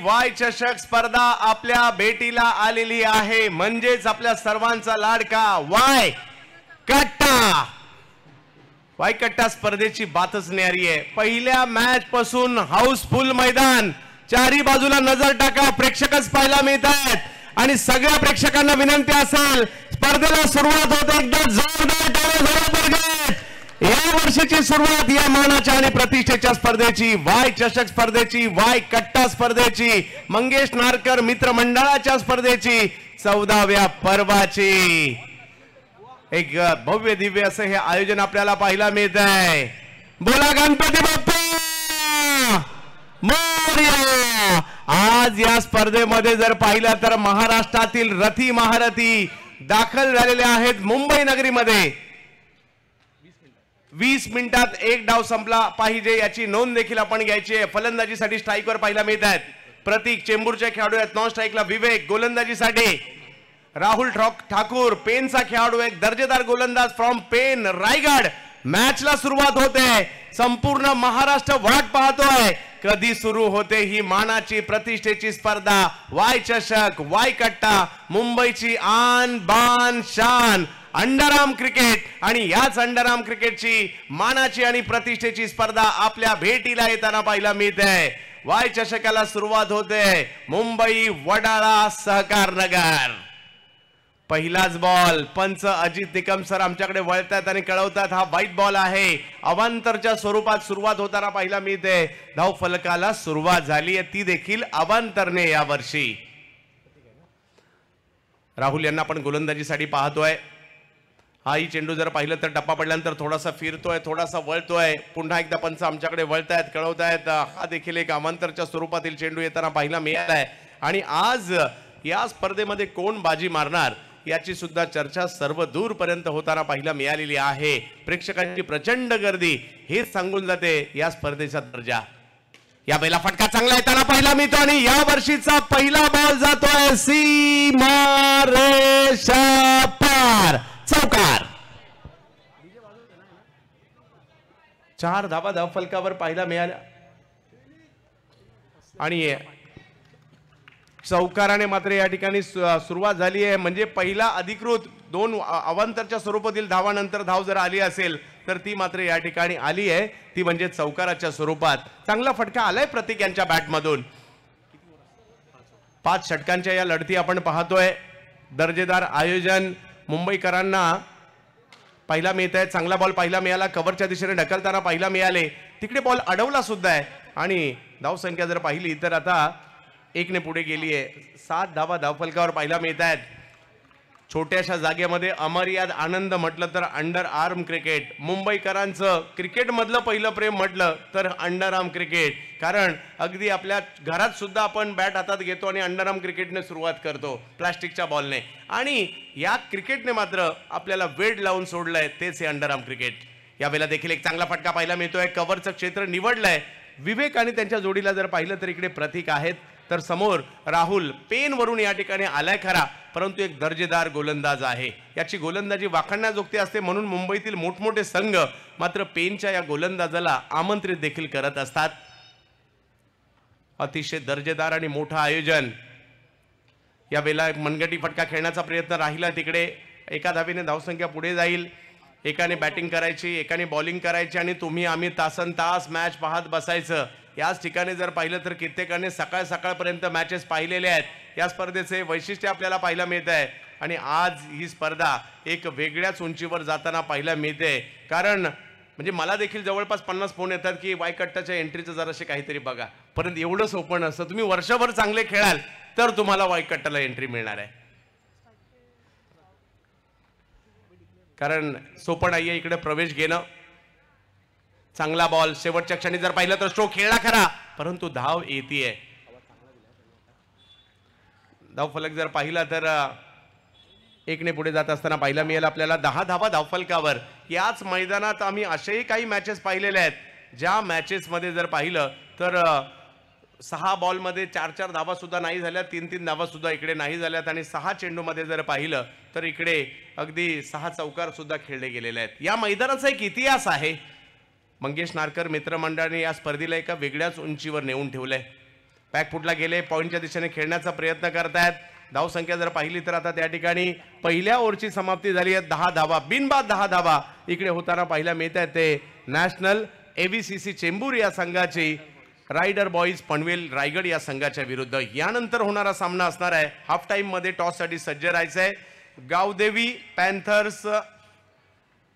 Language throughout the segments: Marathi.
वाय चषक स्पर्धा आपल्या भेटीला आलेली आहे, म्हणजेच आपल्या सर्वांचा लाडका वाय कट्टा. वाय कट्टा स्पर्धेची बातच न्यारी आहे. पहिल्या मॅच पासून हाऊसफुल मैदान, चारी बाजूला नजर टाका, प्रेक्षकच पाहायला मिळत आहेत आणि सगळ्या प्रेक्षकांना विनंती असेल, स्पर्धेला सुरुवात होते. एकदा जोरदार टाळ्या झाल्या. या वर्षीची सुरुवात या मानाच्या आणि प्रतिष्ठेच्या स्पर्धेची, वाय चषक स्पर्धेची, वाय कट्टा स्पर्धेची, मंगेश नारकर मित्र मंडळाच्या स्पर्धेची 14व्या पर्वाची. एक भव्य दिव्य असं हे आयोजन आपल्याला पाहायला मिळत आहे. बोला गणपती बाप्पा मोरया. आज या स्पर्धेमध्ये जर पाहिलं तर महाराष्ट्रातील रथी महारथी दाखल झालेले आहेत मुंबई नगरीमध्ये. 20 मिनिटात एक डाव संपला पाहिजे याची नोंद देखील आपण घ्यायची आहे. फलंदाजीसाठी स्ट्राईकवर पाहायला मिळत आहेत प्रतीक, चेंबूरचे खेळाडू आहेत. नॉन स्ट्राईकला विवेक, गोलंदाजीसाठी राहुल ठाकूर, पेनचा खेळाडू, एक दर्जेदार गोलंदाज फ्रॉम पेन रायगड. मॅचला सुरुवात होते, संपूर्ण महाराष्ट्र वाट पाहतोय कधी सुरू होते ही मानाची प्रतिष्ठेची स्पर्धा. वाय चषक, वाय कट्टा, मुंबईची आन बान शान अंडरआर्म क्रिकेट. आणि याच अंडरआर्म क्रिकेटची मानाची आणि प्रतिष्ठेची स्पर्धा आपल्या भेटीला येताना पाहायला मिळते. वाय चषकाला सुरुवात होते मुंबई वडाळा सहकार नगर. पहिलाच बॉल, पंच अजित निकम सर आमच्याकडे वळतात आणि कळवतात हा व्हाईट बॉल आहे. अवांतरच्या स्वरूपात सुरुवात होताना पाहायला मिळते. धाव फलकाला सुरुवात झाली आहे, ती देखील अवांतरने यावर्षी. राहुल यांना आपण गोलंदाजीसाठी पाहतोय. हाही चेंडू जर पाहिलं तर टप्पा पडल्यानंतर थोडासा फिरतोय, थोडासा वळतोय. पुन्हा एकदा पंच आमच्याकडे वळतायत, कळवतायत. हा देखील एक अवांतरच्या स्वरूपातील चेंडू येताना पाहायला मिळालाय. आणि आज या स्पर्धेमध्ये कोण बाजी मारणार याची सुद्धा चर्चा सर्व दूरपर्यंत होताना पाहायला मिळालेली आहे. प्रेक्षकांची प्रचंड गर्दी हेच सांगून जाते या स्पर्धेचा दर्जा. या बैला फटका चांगला येताना पाहायला मिळतो आणि या वर्षीचा पहिला बॉल जातोय सीमा रेषा पार, चौकार. 4 धावा धाव फलकावर पाहायला मिळाल्या आणि चौकाराने मात्र या ठिकाणी सुरुवात झाली आहे. म्हणजे पहिला अधिकृत 2 अवांतरच्या स्वरूपातील धावानंतर धाव जर आली असेल तर ती मात्र या ठिकाणी आली आहे, ती म्हणजे चौकाराच्या स्वरूपात. चांगला फटका आलाय प्रतीक यांच्या बॅटमधून. 5 षटकांच्या या लढती आपण पाहतोय. दर्जेदार आयोजन मुंबईकरांना पाहायला मिळत आहे. चांगला बॉल पाहायला मिळाला, कव्हरच्या दिशेने ढकलताना पाहायला मिळाले. तिकडे बॉल अडवला सुद्धा आहे आणि धावसंख्या जर पाहिली तर आता 1 ने पुढे गेली आहे. 7 धावा धावफलकावर पाहायला मिळत आहेत. छोट्याशा जागेमध्ये अमर्याद आनंद म्हटलं तर अंडर आर्म क्रिकेट. मुंबईकरांचं क्रिकेट मधलं पहिलं प्रेम म्हटलं तर अंडर आर्म क्रिकेट. कारण अगदी आपल्या घरात सुद्धा आपण बॅट हातात घेतो आणि अंडर आर्म क्रिकेटने सुरुवात करतो, प्लास्टिकच्या बॉलने. आणि या क्रिकेटने मात्र आपल्याला वेड लावून सोडलंय, तेच हे अंडर आर्म क्रिकेट. यावेळेला देखील एक चांगला फटका पाहायला मिळतोय. कव्हरचं क्षेत्र निवडलंय. विवेक आणि त्यांच्या जोडीला जर पाहिलं तर इकडे प्रतीक आहेत, तर समोर राहुल पेन वरून या ठिकाणी आलाय खरा, परंतु एक दर्जेदार गोलंदाज आहे. याची गोलंदाजी वाखाणण्याजोगती असते, म्हणून मुंबईतील मोठमोठे संघ मात्र पेनच्या या गोलंदाजाला आमंत्रित देखील करत असतात. अतिशय दर्जेदार आणि मोठं आयोजन. यावेळेला मनगटी फटका खेळण्याचा प्रयत्न राहिला. तिकडे एका धावेने धावसंख्या पुढे जाईल. एकाने बॅटिंग करायची, एकाने बॉलिंग करायची आणि तुम्ही आम्ही तासन तास मॅच पाहत बसायचं. याच ठिकाणी जर पाहिलं तर कित्येकाने सकाळ सकाळपर्यंत मॅचेस पाहिलेले आहेत. या स्पर्धेचे वैशिष्ट्य आपल्याला पाहायला मिळत आहे आणि आज ही स्पर्धा एक वेगळ्याच उंचीवर जाताना पाहायला मिळते. कारण म्हणजे मला देखील जवळपास 50 फोन येतात की वाय कट्टाच्या एंट्रीचं जरासे काहीतरी बघा, परंतु एवढं सोपं नसतं. तुम्ही वर्षभर चांगले खेळाल तर तुम्हाला वाय कट्टाला एंट्री मिळणार आहे. कारण सोपं नाहीये इकडे प्रवेश घेणं. चांगला बॉल शेवटच्या क्षणी जर पाहिलं तर स्ट्रोक खेळला खरा, परंतु धाव येते. धाव फलक जर पाहिला तर 1 ने पुढे जात असताना पाहायला मिळेल आपल्याला 10 धावा धावफलकावर. याच मैदानात आम्ही असेही काही मॅचेस पाहिलेले आहेत ज्या मॅचेस मध्ये जर पाहिलं तर 6 बॉलमध्ये 4-4 धावा सुद्धा नाही झाल्या, 3-3 धावा सुद्धा इकडे नाही झाल्यात आणि 6 चेंडूमध्ये जर पाहिलं तर इकडे अगदी 6 चौकार सुद्धा खेळले गेलेले आहेत. या मैदानाचा एक इतिहास आहे. मंगेश नारकर मित्रमंडळाने या स्पर्धेला एका वेगळ्याच उंचीवर नेऊन ठेवलंय. बॅकफुटला गेले, पॉईंटच्या दिशेने खेळण्याचा प्रयत्न करतायत. धावसंख्या जर पाहिली तर आता त्या ठिकाणी पहिल्या ओव्हरची समाप्ती झाली आहे. 10 धावा, बिनबाद 10 धावा इकडे होताना पाहायला मिळत आहेत. ते नॅशनल AVCC चेंबूर या संघाची रायडर बॉईज पनवेल रायगड या संघाच्या विरुद्ध. यानंतर होणारा सामना असणार आहे. हाफ टाइम मध्ये टॉससाठी सज्ज राहायचंय. गावदेवी पॅन्थर्स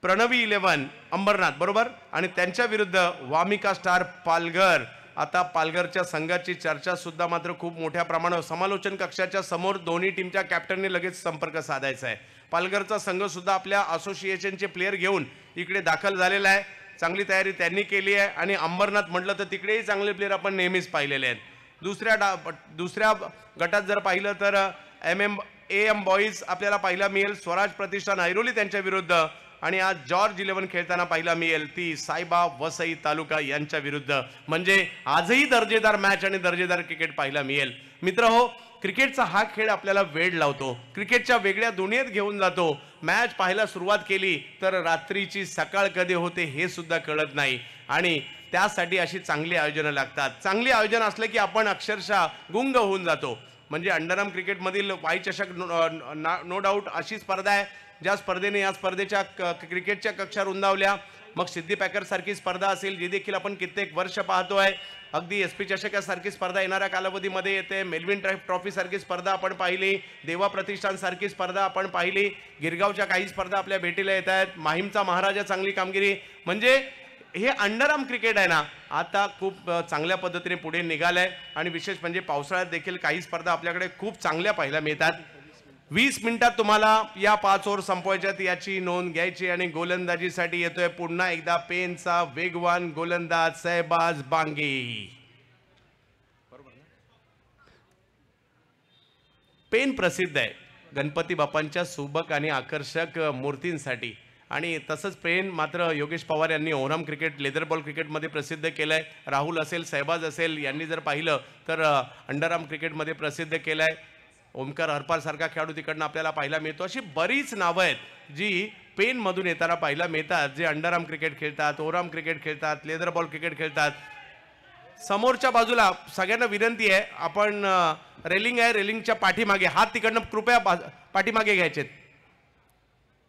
प्रणवी 11 अंबरनाथ बरोबर आणि त्यांच्या विरुद्ध वामिका स्टार पालघर. आता पालघरच्या संघाची चर्चा सुद्धा मात्र खूप मोठ्या प्रमाणावर समालोचन कक्षाच्या समोर दोन्ही टीमच्या कॅप्टनने लगेच संपर्क साधायचा आहे. पालघरचा संघ सुद्धा आपल्या असोसिएशनचे प्लेयर घेऊन इकडे दाखल झालेला आहे. चांगली तयारी त्यांनी केली आहे आणि अंबरनाथ म्हटलं तर तिकडेही चांगले प्लेयर आपण नेहमीच पाहिलेले आहेत. दुसऱ्या गटात जर पाहिलं तर AM बॉईज आपल्याला पाहायला मिळेल. स्वराज प्रतिष्ठान ऐरोली त्यांच्या विरुद्ध आणि आज जॉर्ज 11 खेळताना पाहायला मिळेल ती सायबा वसई तालुका यांच्या विरुद्ध. म्हणजे आजही दर्जेदार मॅच आणि दर्जेदार क्रिकेट पाहायला मिळेल. मित्रहो, क्रिकेटचा हा खेळ आपल्याला वेड लावतो, क्रिकेटच्या वेगळ्या दुनियेत घेऊन जातो. मॅच पाहायला सुरुवात केली तर रात्रीची सकाळ कधी होते हे सुद्धा कळत नाही आणि त्यासाठी अशी चांगली आयोजनं लागतात. चांगली आयोजन असले की आपण अक्षरशः गुंग होऊन जातो. म्हणजे अंडरआर्म क्रिकेटमधील वाई चषक नो डाऊट अशी स्पर्धा आहे ज्या स्पर्धेने या स्पर्धेच्या क्रिकेटच्या कक्षा रुंदावल्या. मग सिद्धी पॅकर सारखी स्पर्धा असेल जी देखील आपण कित्येक वर्ष पाहतोय. अगदी SP चषकासारखी स्पर्धा येणाऱ्या कालावधीमध्ये येते. मेलविन ट्रॉफी सारखी स्पर्धा आपण पाहिली. देवा प्रतिष्ठान सारखी स्पर्धा आपण पाहिली. गिरगावच्या काही स्पर्धा आपल्या भेटीला येत आहेत. माहीमचा महाराजा चांगली कामगिरी. म्हणजे हे अंडरआर्म क्रिकेट आहे ना आता खूप चांगल्या पद्धतीने पुढे निघालंय आणि विशेष म्हणजे पावसाळ्यात देखील काही स्पर्धा आपल्याकडे खूप चांगल्या पाहायला मिळतात. 20 मिनिटात तुम्हाला या 5 ओव्हर संपवायच्यात याची नोंद घ्यायची आणि गोलंदाजीसाठी येतोय पुन्हा एकदा पेनचा वेगवान गोलंदाज शहबाज बांगी. पेन प्रसिद्ध आहे गणपती बाप्पांच्या सुबक आणि आकर्षक मूर्तींसाठी आणि तसंच पेन मात्र योगेश पवार यांनी ओव्हरआर्म क्रिकेट लेदर बॉल क्रिकेटमध्ये प्रसिद्ध केलंय. राहुल असेल, शहबाज असेल यांनी जर पाहिलं तर अंडरआर्म क्रिकेटमध्ये प्रसिद्ध केलंय. ओमकार हरपाल सारखा खेळाडू तिकडनं आपल्याला पाहायला मिळतो. अशी बरीच नावं आहेत जी पेन मधून येताना पाहायला मिळतात, जे अंडरआर्म क्रिकेट खेळतात, ओव्हरआर्म क्रिकेट खेळतात, लेदर बॉल क्रिकेट खेळतात. समोरच्या बाजूला सगळ्यांना विनंती आहे, आपण रेलिंग आहे, रेलिंगच्या पाठीमागे हात तिकडनं कृपया पाठीमागे घ्यायचे.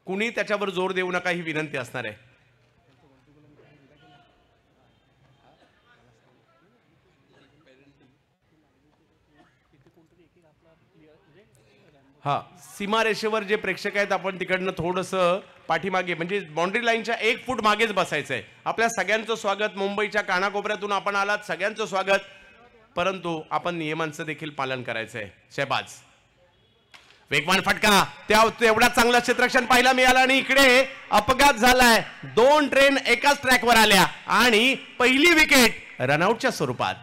कुणी त्याच्यावर जोर देऊ नका ही विनंती असणार आहे. हा, सीमारेषेवर जे प्रेक्षक आहेत आपण तिकडनं थोडंसं पाठीमागे म्हणजे बाउंड्री लाईनच्या 1 फूट मागेच बसायचं आहे. आपल्या सगळ्यांचं स्वागत. मुंबईच्या कानाकोपऱ्यातून आपण आलात, सगळ्यांचं स्वागत. परंतु आपण नियमांचं देखील पालन करायचं आहे. शहबाज वेगवान फटका, त्या एवढा चांगलं क्षेत्ररक्षण पाहायला मिळालं आणि इकडे अपघात झालाय. 2 ट्रेन एकाच ट्रॅकवर आल्या आणि पहिली विकेट रनआउटच्या स्वरूपात.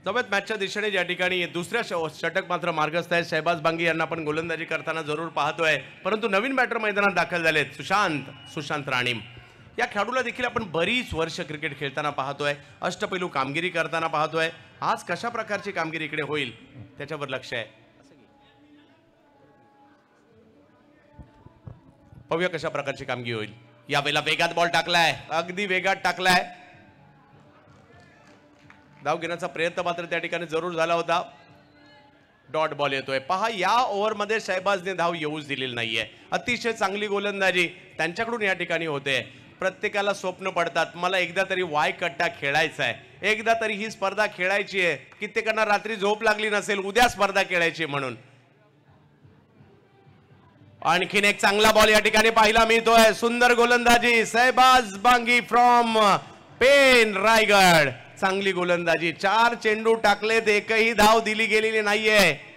जवळ मॅचच्या दिशेने ज्या ठिकाणी दुसऱ्या षटक मात्र मार्गस्थ आहे. शहबाज बांगी यांना आपण गोलंदाजी करताना जरूर पाहतोय. परंतु नवीन बॅटर मैदानात दाखल झालेत सुशांत राणीम. या खेळाडूला देखील आपण बरीच वर्ष क्रिकेट खेळताना पाहतोय, अष्टपैलू कामगिरी करताना पाहतोय. आज कशा प्रकारची कामगिरी इकडे होईल त्याच्यावर लक्ष आहे. पाहूया कशा प्रकारची कामगिरी होईल. यावेळेला वेगात बॉल टाकलाय, अगदी वेगात टाकलाय. धाव घेण्याचा प्रयत्न मात्र त्या ठिकाणी जरूर झाला होता. डॉट बॉल येतोय. पहा, या ओव्हरमध्ये शहबाजने धाव येऊच दिलेली नाहीये. अतिशय चांगली गोलंदाजी त्यांच्याकडून या ठिकाणी होते. प्रत्येकाला स्वप्न पडतात, मला एकदा तरी वाय कट्टा खेळायचा आहे, एकदा तरी ही स्पर्धा खेळायची आहे. कित्येकांना रात्री झोप लागली नसेल उद्या स्पर्धा खेळायची म्हणून. आणखीन एक चांगला बॉल या ठिकाणी पाहायला मिळतोय. सुंदर गोलंदाजी शहबाज बांगी फ्रॉम पेन रायगड. चांगली गोलंदाजी. 4 चेंडू टाकलेत, एकही धाव दिली गेलेली नाहीये.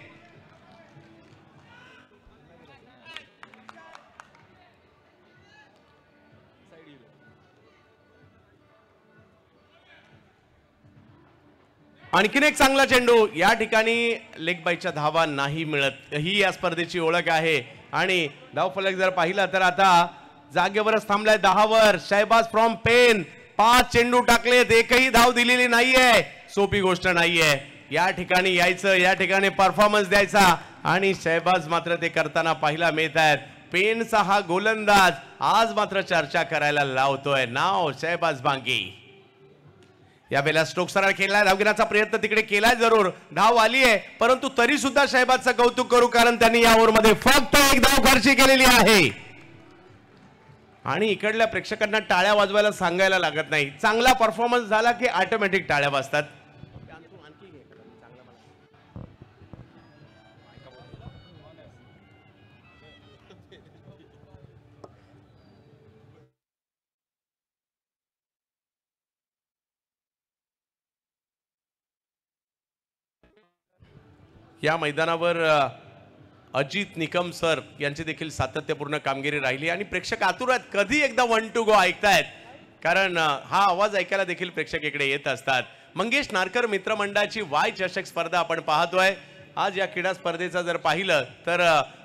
आणखीन एक चांगला चेंडू. या ठिकाणी लेग बाईच्या धावा नाही मिळत, ही या स्पर्धेची ओळख आहे. आणि धावफलक जर पाहिला तर आता जागेवरच थांबलाय 10 वर. शहबाज फ्रॉम पेन 5 चेंडू टाकलेत, एकही धाव दिलेली नाहीये. सोपी गोष्ट नाहीये. या ठिकाणी यायचं, या ठिकाणी परफॉर्मन्स द्यायचा आणि शहबाज मात्र ते करताना पाहिला मिळत आहेत. पेनचा हा गोलंदाज आज मात्र चर्चा करायला लावतोय. नाव शहबाज बांगी. यावेळेला स्ट्रोक सरळ खेळलाय, धावघेण्याचा प्रयत्न तिकडे केलाय, जरूर धाव आली आहे, परंतु तरी सुद्धा शहबाजचं कौतुक करू, कारण त्यांनी या ओव्हरमध्ये फक्त एक धाव खर्ची केलेली आहे. आणि इकडल्या प्रेक्षकांना टाळ्या वाजवायला सांगायला लागत नाही. चांगला परफॉर्मन्स झाला की ऑटोमॅटिक टाळ्या वाजतात. या मैदानावर अजित निकम सर यांची देखील सातत्यपूर्ण कामगिरी राहिली आणि प्रेक्षक आतुर आहेत, कधी एकदा 1 to go ऐकतायत, कारण हा आवाज ऐकायला देखील प्रेक्षक इकडे येत असतात. मंगेश नारकर मित्रमंडळाची वाय चषक स्पर्धा आपण पाहतोय. आज या क्रीडा स्पर्धेचा जर पाहिलं तर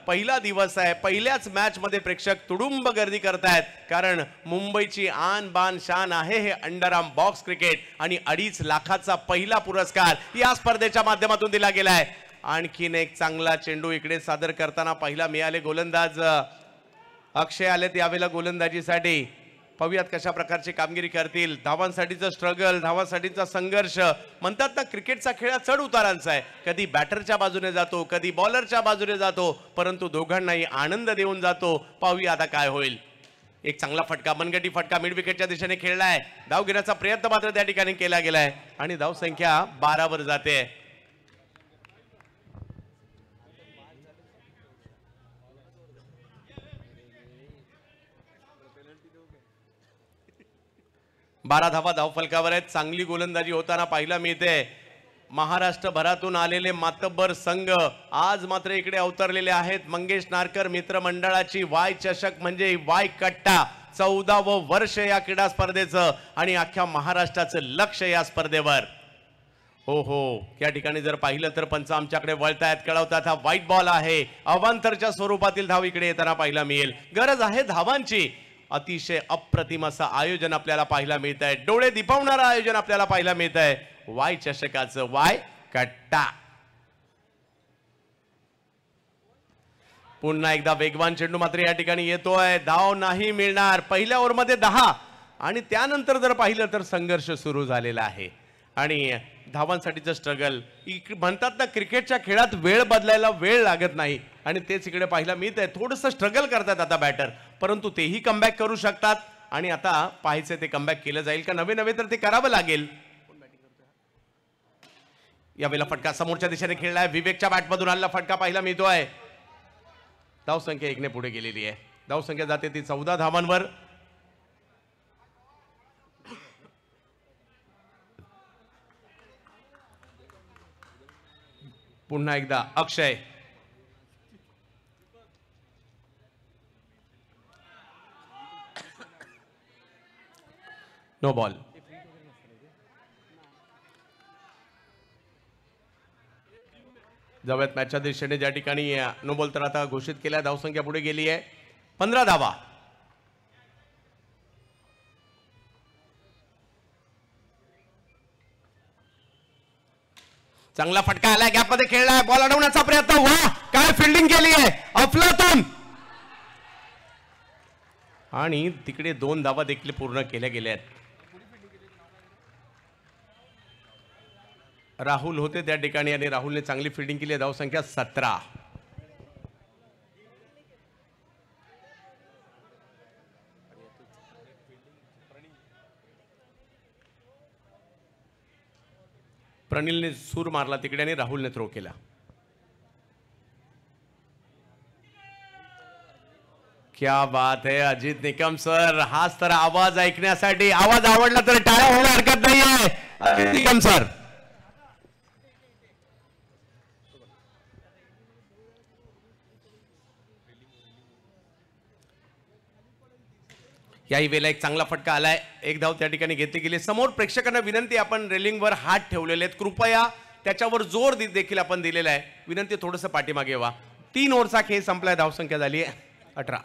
पहिला दिवस आहे. पहिल्याच मॅच मध्ये प्रेक्षक तुडुंब गर्दी करतायत, कारण मुंबईची आन बान शान आहे हे अंडरआर्म बॉक्स क्रिकेट आणि 2.5 लाखाचा पहिला पुरस्कार या स्पर्धेच्या माध्यमातून दिला गेलाय. आणखीन एक चांगला चेंडू इकडे सादर करताना पाहिला मिळाले. गोलंदाज अक्षय आलेत यावेळेला गोलंदाजीसाठी. पाहूयात कशा प्रकारची कामगिरी करतील. धावांसाठीचं स्ट्रगल, धावांसाठीचा संघर्ष. म्हणतात ना क्रिकेटचा खेळ चढ उतारांचा आहे. कधी बॅटरच्या बाजूने जातो, कधी बॉलरच्या बाजूने जातो, परंतु दोघांनाही आनंद देऊन जातो. पाहूया आता काय होईल. एक चांगला फटका, मनगटी फटका मिड विकेटच्या दिशेने खेळलाय. धाव घेण्याचा प्रयत्न मात्र त्या ठिकाणी केला गेलाय आणि धाव संख्या 12 वर जाते. 12 धावा धावफलकावर आहेत. चांगली गोलंदाजी होताना पाहायला मिळते. महाराष्ट्रभरातून आलेले मातब्बर संघ आज मात्र इकडे अवतरलेले आहेत. मंगेश नारकर मित्रमंडळाची वाय चषक म्हणजे वाय कट्टा 14वं वर्ष या क्रीडा स्पर्धेचं आणि अख्ख्या महाराष्ट्राचं लक्ष या स्पर्धेवर. हो, या ठिकाणी जर पाहिलं तर पंच आमच्याकडे वळतायत, कळवतात हा व्हाईट बॉल आहे. अवांतरच्या स्वरूपातील धाव इकडे येताना पाहायला मिळेल. गरज आहे धावांची. अतिशय अप्रतिम असं आयोजन आपल्याला पाहायला मिळत आहे. डोळे दिपवणारं आयोजन आपल्याला पाहायला मिळत आहे. वाय चषकाचं वाय कट्टा. पुन्हा एकदा वेगवान चेंडू मात्र या ठिकाणी येतोय. धाव नाही मिळणार. पहिल्या ओव्हरमध्ये 10 आणि त्यानंतर जर पाहिलं तर संघर्ष सुरू झालेला आहे आणि धावांसाठीचं स्ट्रगल. म्हणतात ना क्रिकेटच्या खेळात वेळ बदलायला वेळ लागत नाही आणि तेच इकडे पाहायला मिळत आहे. थोडंसं स्ट्रगल करतात आता बॅटर, परंतु तेही कमबॅक करू शकतात आणि आता पाहायचं ते कमबॅक केलं जाईल का नवे तर ते करावं लागेल. यावेळेला फटका समोरच्या दिशेने खेळलाय. विवेकच्या बॅटमधून आलेला फटका पाहायला मिळतोय. धावसंख्या 1 ने पुढे गेलेली आहे. धावसंख्या जाते ती 14 धावांवर. पुन्हा एकदा अक्षय. No ball. जाऊयात मॅचच्या दिशेने, ज्या ठिकाणी नो बॉल तर आता घोषित केल्या. धावसंख्या पुढे गेली आहे 15 धावा. चांगला फटका आलाय, गॅपमध्ये खेळलाय, बॉल अडवण्याचा प्रयत्न. वाह, काय फिल्डिंग केली आहे अफलातून. आणि तिकडे 2 धावा देखील पूर्ण केल्या गेल्या आहेत. राहुल होते त्या ठिकाणी आणि राहुलने चांगली फिल्डिंग केली आहे. धावसंख्या 17. प्रणिलने सूर मारला तिकडे आणि राहुलने थ्रो केला. क्या बात है अजित निकम सर, हाच तर आवाज ऐकण्यासाठी. आवाज आवडला तर टाळ्या होणं हरकत नाहीये. अजित निकम सर, याही वेळेला एक चांगला फटका आलाय. एक धाव त्या ठिकाणी घेतली गेली. समोर प्रेक्षकांना विनंती, आपण रेलिंगवर हात ठेवलेले आहेत, कृपया त्याच्यावर जोर देखील आपण दिलेला आहे. विनंती थोडंसं पाठीमागे व्हा. 3 ओव्हरचा खेळ संपलाय. धावसंख्या झाली आहे 18.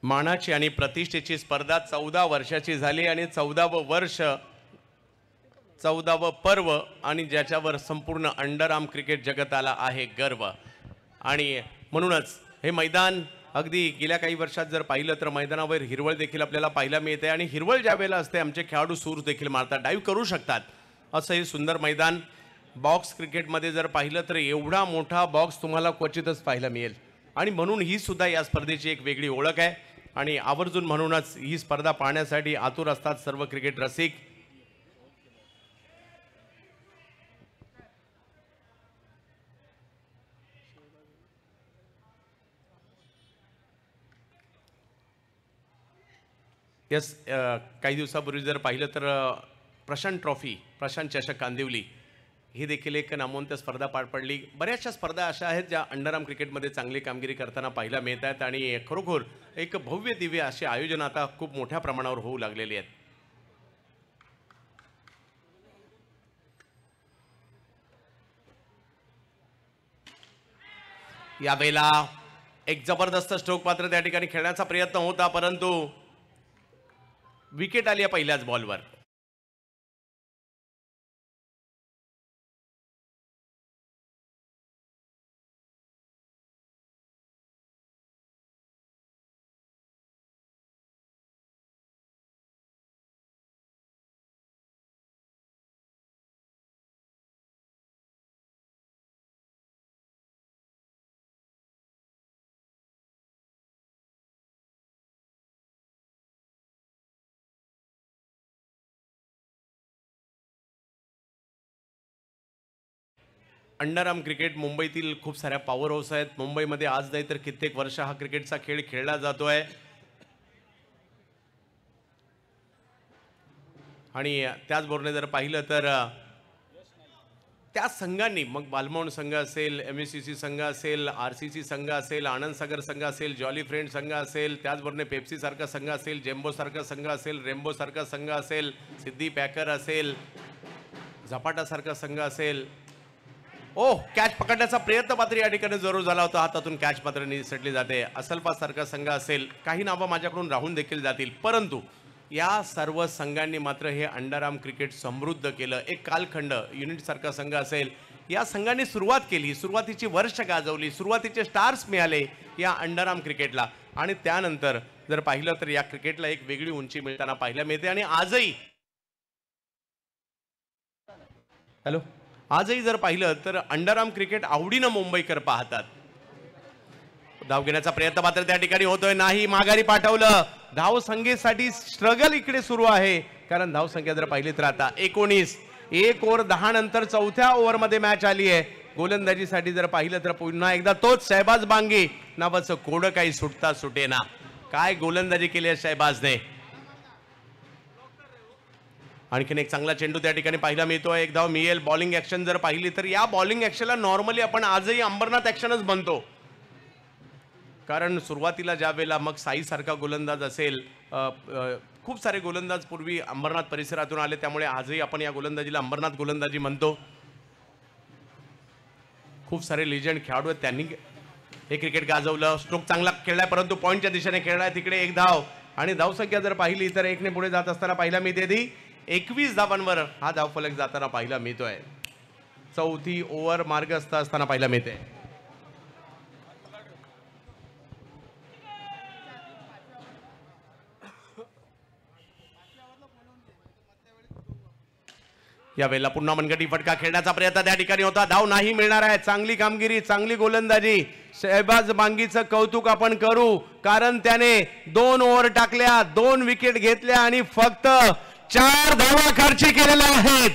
मानाची आणि प्रतिष्ठेची स्पर्धा 14 वर्षाची झाली आणि 14वं वर्ष, 14वं पर्व आणि ज्याच्यावर संपूर्ण अंडरआर्म क्रिकेट जगताला आहे गर्व. आणि म्हणूनच हे मैदान अगदी गेल्या काही वर्षात जर पाहिलं तर मैदानावर हिरवळ देखील आपल्याला पाहायला मिळते. आणि हिरवळ ज्या वेळेला असते आमचे खेळाडू सूर देखील मारतात, डाईव्ह करू शकतात. असं हे सुंदर मैदान. बॉक्स क्रिकेटमध्ये जर पाहिलं तर एवढा मोठा बॉक्स तुम्हाला क्वचितच पाहायला मिळेल. आणि म्हणून ही सुद्धा या स्पर्धेची एक वेगळी ओळख आहे. आणि आवर्जून म्हणूनच ही स्पर्धा पाहण्यासाठी आतुर असतात सर्व क्रिकेट रसिक. यस, काही दिवसापूर्वी जर पाहिलं तर प्रशांत ट्रॉफी, प्रशांत चषक कांदिवली ही देखील एक नामवंत स्पर्धा पार पडली. बऱ्याचशा स्पर्धा अशा आहेत ज्या अंडरआर्म क्रिकेटमध्ये चांगली कामगिरी करताना पाहायला मिळत आहेत. आणि खरोखर एक भव्य दिव्य असे आयोजन आता खूप मोठ्या प्रमाणावर होऊ लागलेली आहेत. यावेळेला एक जबरदस्त स्ट्रोक पात्र त्या ठिकाणी खेळण्याचा प्रयत्न होता, परंतु विकेट आली आहे पहिल्याच बॉलवर. अंडरआर्म क्रिकेट मुंबईतील खूप साऱ्या पॉवर हाऊस आहेत. मुंबईमध्ये आज नाही तर कित्येक वर्ष हा क्रिकेटचा खेळ खेळला जातोय. आणि त्याचबरोबर जर पाहिलं तर त्या संघांनी, मग बालमोहन संघ असेल, MSCC संघ असेल, RCC संघ असेल, आनंद सागर संघ असेल, जॉली फ्रेंड संघ असेल, त्याचबरोबर पेप्सी सारखा संघ असेल, जेम्बो सारखा संघ असेल, रेम्बो सारखा संघ असेल, सिद्धी पॅकर असेल, झपाटा सारखा संघ असेल. कॅच पकडण्याचा प्रयत्न मात्र या ठिकाणी जरूर झाला होता. हातातून कॅच मात्र निसटली जाते. असलफा सारखा संघ असेल, काही नावं माझ्याकडून राहून देखील जातील, परंतु या सर्व संघांनी मात्र हे अंडरआर्म क्रिकेट समृद्ध केलं. एक कालखंड, युनिट सारखा संघ असेल, या संघाने सुरुवात केली, सुरुवातीची वर्ष गाजवली, सुरुवातीचे स्टार्स मिळाले या अंडरआर्म क्रिकेटला. आणि त्यानंतर जर पाहिलं तर या क्रिकेटला एक वेगळी उंची मिळताना पाहायला मिळते. आणि आजही जर पाहिलं तर अंडरआर्म क्रिकेट आवडीनं मुंबईकर पाहतात. धाव घेण्याचा प्रयत्न मात्र त्या ठिकाणी होतोय, नाही, माघारी पाठवलं. धाव संख्येसाठी स्ट्रगल इकडे सुरू आहे, कारण धाव संख्या जर पाहिली तर आता 19. 1 ओव्हर 10 नंतर 4थ्या ओव्हरमध्ये मॅच आली आहे. गोलंदाजीसाठी जर पाहिलं तर पुन्हा एकदा तोच शहबाज बांगी नावाचं कोडं काही सुटता सुटेना. काय गोलंदाजी केली आहे शहबाजने. आणखीन एक चांगला चेंडू त्या ठिकाणी पाहायला मिळतोय. एक धाव मिळेल. बॉलिंग ऍक्शन जर पाहिली तर या बॉलिंग ऍक्शनला नॉर्मली आपण आजही अंबरनाथ ऍक्शनच बनतो, कारण सुरुवातीला ज्या वेळेला मग साई सारखा गोलंदाज असेल, खूप सारे गोलंदाज पूर्वी अंबरनाथ परिसरातून आले, त्यामुळे आजही आपण या गोलंदाजीला अंबरनाथ गोलंदाजी म्हणतो. खूप सारे लेजंड खेळाडू आहेत, त्यांनी हे क्रिकेट गाजवलं. स्ट्रोक चांगला खेळलाय, परंतु पॉईंटच्या दिशेने खेळलाय. तिकडे एक धाव. आणि धावसंख्या जर पाहिली तर 1ने पुढे जात असताना पाहायला मिळते ती 21 धावांवर हा धावफलक जाताना पाहायला मिळतोय. 4थी ओव्हर मार्गस्थ असताना पाहायला मिळते. यावेळेला पुन्हा मनगटी फटका खेळण्याचा प्रयत्न त्या ठिकाणी होता, धाव नाही मिळणार आहे. चांगली कामगिरी, चांगली गोलंदाजी. शहबाज बांगीचं कौतुक आपण करू, कारण त्याने 2 ओव्हर टाकल्या, 2 विकेट घेतल्या आणि फक्त 4 धावा खर्ची केलेल्या आहेत.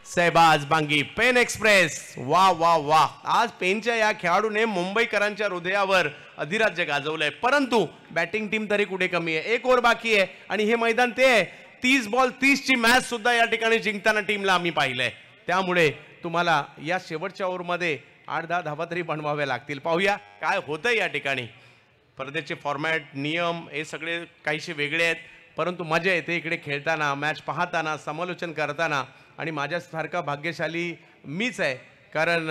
Shahbaz बांगी, pen express. वा वा वा, आज पेनच्या या खेळाडूने मुंबईकरांच्या हृदयावर अधिराज्य गाजवलंय. परंतु बॅटिंग टीम तरी कुठे कमी आहे. 1 ओव्हर बाकी आहे आणि हे मैदान ते आहे. 30 बॉल 30 ची मॅच सुद्धा या ठिकाणी जिंकताना टीमला आम्ही पाहिलंय. त्यामुळे तुम्हाला या शेवटच्या ओव्हरमध्ये 8-10 धावा तरी बनवाव्या लागतील. पाहूया काय होतंय या ठिकाणी. स्पर्धेचे फॉर्मॅट, नियम हे सगळे काहीसे वेगळे आहेत, परंतु मजा येते इकडे खेळताना, मॅच पाहताना, समालोचन करताना. आणि माझ्यासारखा भाग्यशाली मीच आहे, कारण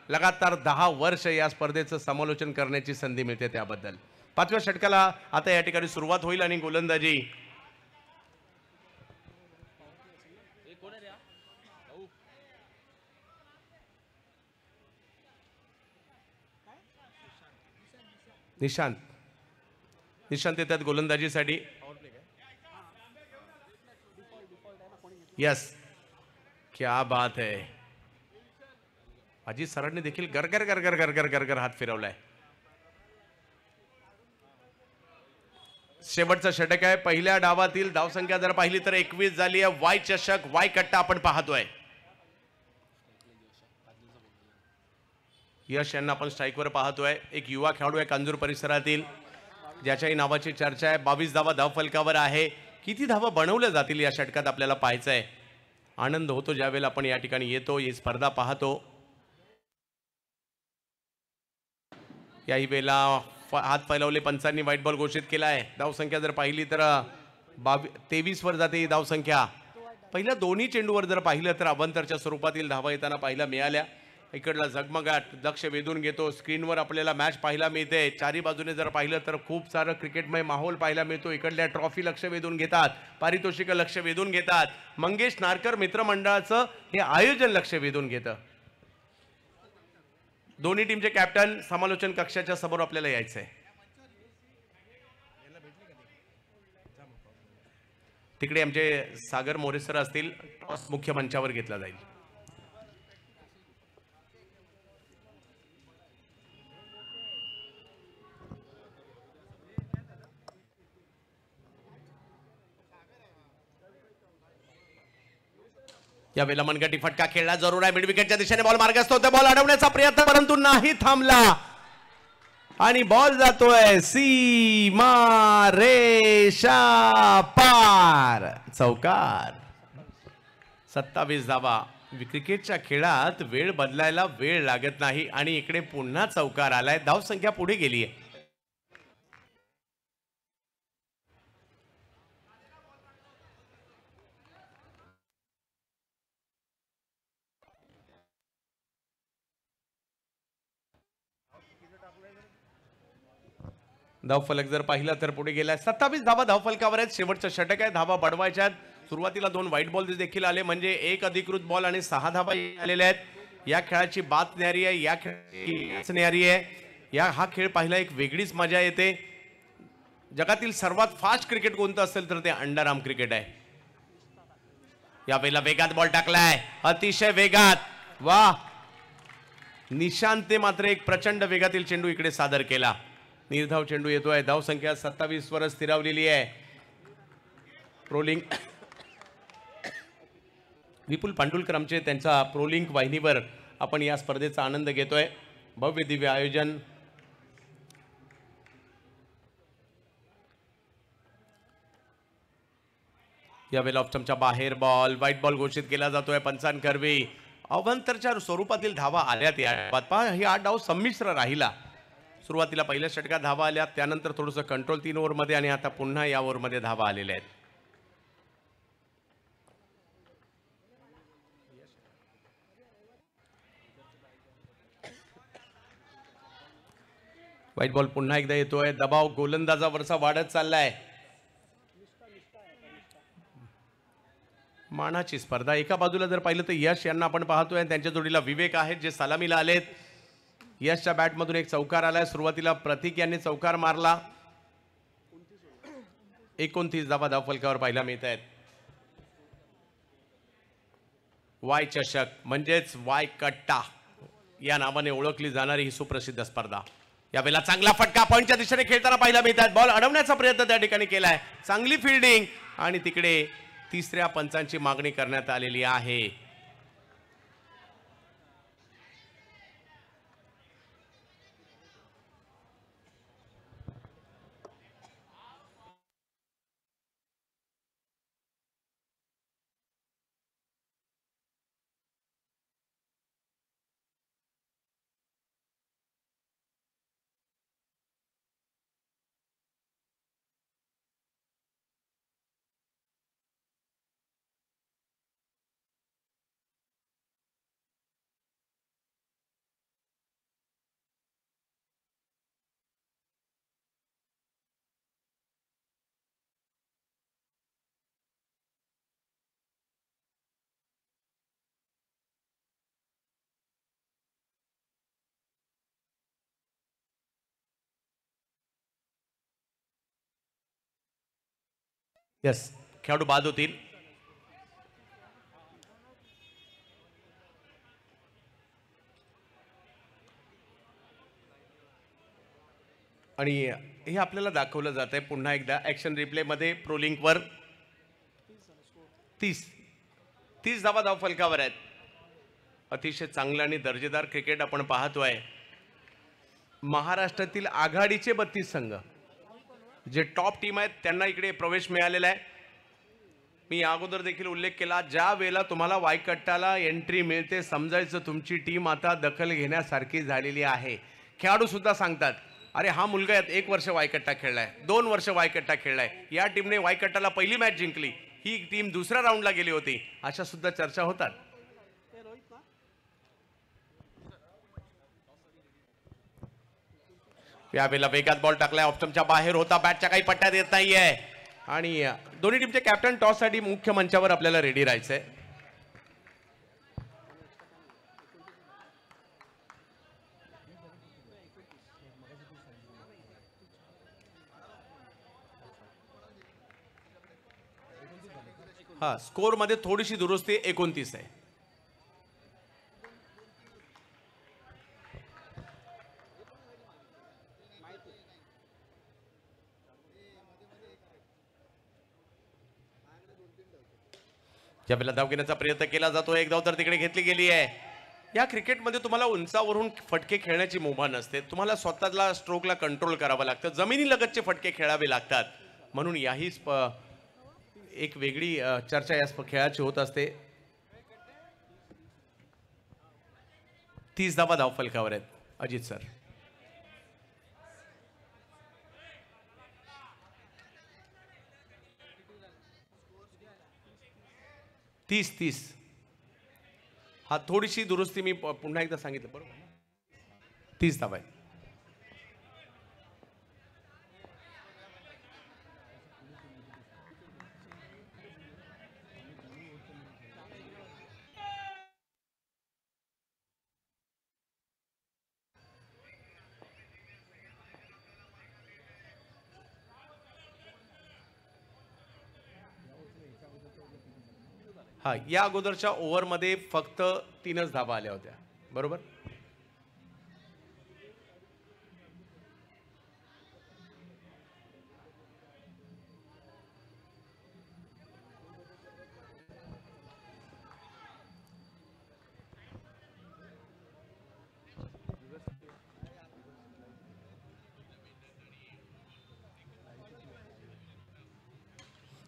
लगातार 10 वर्ष या स्पर्धेचं समालोचन करण्याची संधी मिळते त्याबद्दल. 5व्या षटकाला आता या ठिकाणी सुरुवात होईल आणि गोलंदाजी निशांत येतात गोलंदाजीसाठी. यस, क्या बात है. अजित सरांनी देखील गरगर गरगर गरगर गरगर हात फिरवलाय. शेवटचा षटक आहे. पहिल्या डावातील धावसंख्या जर पाहिली तर 21 झाली आहे. वाय चषक, वाय कट्टा आपण पाहतोय. यश यांना आपण स्ट्राईकवर पाहतोय. एक युवा खेळाडू आहे कांजूर परिसरातील, ज्याच्याही नावाची चर्चा आहे. 22 धावा धावफलकावर आहे. किती धावा बनवल्या जातील या षटकात आपल्याला पाहायचं आहे. आनंद होतो ज्यावेळेला आपण या ठिकाणी येतो, ही स्पर्धा पाहतो. याही वेळेला हात फैलावले पंचांनी व्हाईट बॉल घोषित केला आहे. धावसंख्या जर पाहिली तर 23 वर जाते ही धावसंख्या. पहिल्या दोन्ही चेंडूवर जर पाहिलं तर अभंतरच्या स्वरूपातील धावा येताना पाहायला मिळाल्या. इकडला झगमगाट लक्ष वेधून घेतो. स्क्रीनवर आपल्याला मॅच पाहायला मिळते. चारी बाजूने जर पाहिलं तर खूप सारं क्रिकेटमय माहोल पाहायला मिळतो. इकडल्या ट्रॉफी लक्ष वेधून घेतात, पारितोषिक लक्ष वेधून घेतात. मंगेश नारकर मित्रमंडळाचं हे आयोजन लक्ष वेधून घेतं. दोन्ही टीमचे कॅप्टन समालोचन कक्षाच्या समोर आपल्याला यायचंय. तिकडे आमचे सागर मोरे सर असतील. टॉस मुख्य मंचावर घेतला जाईल. यावेळेला मनगटी फटका खेळला जरूर आहे. मिड विकेटच्या दिशेने बॉल मार्गस्थ होतोय. बॉल अडवण्याचा प्रयत्न, परंतु नाही थांबला आणि बॉल जातोय सीमा रेषा पार. चौकार. 27 धावा. क्रिकेटच्या खेळात वेळ बदलायला वेळ लागत नाही आणि इकडे पुन्हा चौकार आलाय. धावसंख्या पुढे गेली आहे. धावफलक जर पाहिला तर पुढे गेलाय. 27 धावा धावफलकावर आहेत. शेवटचं षटक आहे. धावा बनवायच्या आहेत. सुरुवातीला 2 व्हाईट बॉल देखील आले, म्हणजे 1 अधिकृत बॉल आणि 6 धावा आलेल्या आहेत. या खेळाची बात न्यारी आहे, या खेळाची न्यारी आहे. हा खेळ पाहिला एक वेगळीच मजा येते. जगातील सर्वात फास्ट क्रिकेट कोणतं असेल तर ते अंडरआर्म क्रिकेट आहे. यावेळेला वेगात बॉल टाकलाय, अतिशय वेगात. वा, निशांतने मात्र एक प्रचंड वेगातील चेंडू इकडे सादर केला. निर्धाव चेंडू येतोय. धावसंख्या 27 वर स्थिरावलेली आहे. प्रोलिंग विपुल पांडुलकर आमचे, त्यांचा प्रोलिंक वाहिनीवर आपण या स्पर्धेचा आनंद घेतोय. भव्य दिव्य आयोजन. यावेळेला ऑप्शनच्या बाहेर बॉल, व्हाईट बॉल घोषित केला जातोय. पंचांकरवी अवंतरच्या स्वरूपातील धावा आल्यात. ही 8 डाव संमिश्र राहिला. सुरुवातीला पहिल्या षटकात धावा आल्या, त्यानंतर थोडंसं कंट्रोल 3 ओव्हरमध्ये आणि आता पुन्हा या ओव्हरमध्ये धावा आलेल्या आहेत. व्हाईट बॉल पुन्हा एकदा येतोय. दबाव गोलंदाजावरचा वाढत चाललाय. मानाची स्पर्धा. एका बाजूला जर पाहिलं तर यश यांना आपण पाहतोय, त्यांच्या जोडीला विवेक आहेत जे सलामीला आलेत. यशच्या बॅटमधून एक चौकार आलाय. सुरुवातीला प्रतीक यांनी चौकार मारला. 29 धावा धावफलकावर पाहायला मिळत आहेत. वाय चषक म्हणजेच वाय कट्टा या नावाने ओळखली जाणारी ही सुप्रसिद्ध स्पर्धा. यावेळेला चांगला फटका पॉइंटच्या दिशेने खेळताना पाहायला मिळतात. बॉल अडवण्याचा प्रयत्न त्या ठिकाणी केलाय. चांगली फिल्डिंग आणि तिकडे तिसऱ्या पंचांची मागणी करण्यात आलेली आहे. यस, खेळाडू बाद होतील. आणि हे आपल्याला दाखवलं जात आहे पुन्हा एकदा ऍक्शन रिप्ले मध्ये. प्रोलिंकवर 30 धावा धाव फलकावर आहेत. अतिशय चांगलं आणि दर्जेदार क्रिकेट आपण पाहतोय. महाराष्ट्रातील आघाडीचे 32 संघ जे टॉप टीम आहेत त्यांना इकडे प्रवेश मिळालेला आहे. मी अगोदर देखील उल्लेख केला, ज्या वेळेला तुम्हाला वायकट्टाला एंट्री मिळते समजायचं तुमची टीम आता दखल घेण्यासारखी झालेली आहे. खेळाडू सुद्धा सांगतात, अरे हा मुलगा यात 1 वर्ष वायकट्टा खेळलाय, 2 वर्ष वायकट्टा खेळलाय, या टीमने वायकट्टाला पहिली मॅच जिंकली, ही टीम दुसऱ्या राऊंडला गेली होती, अशा सुद्धा चर्चा होतात. यावेळेला वेगात बॉल टाकलाय, ऑप्शनच्या बाहेर होता, बॅटच्या काही पट्ट्यात येत नाहीये आणि दोन्ही टीमचे कॅप्टन टॉस साठी मुख्य मंचावर आपल्याला रेडी राहायचंय. हा, स्कोर मध्ये थोडीशी दुरुस्ती, 29 आहे. ज्यावेळेला धाव घेण्याचा प्रयत्न केला जातो, एक धाव तर तिकडे घेतली गेली आहे. या क्रिकेटमध्ये तुम्हाला उंचावरून फटके खेळण्याची मुभा नसते, तुम्हाला स्वतःला स्ट्रोकला कंट्रोल करावं लागतं, जमिनीलगतचे फटके खेळावे लागतात. म्हणून याही एक वेगळी चर्चा या खेळाची होत असते. 30 धावा धाव फलकावर आहेत. अजित सर, 30 हा, थोडीशी दुरुस्ती मी पुन्हा एकदा सांगितलं बरोबर. 30 धावा आहे. हा, या अगोदरच्या ओव्हरमध्ये फक्त 3च धावा आल्या होत्या बरोबर.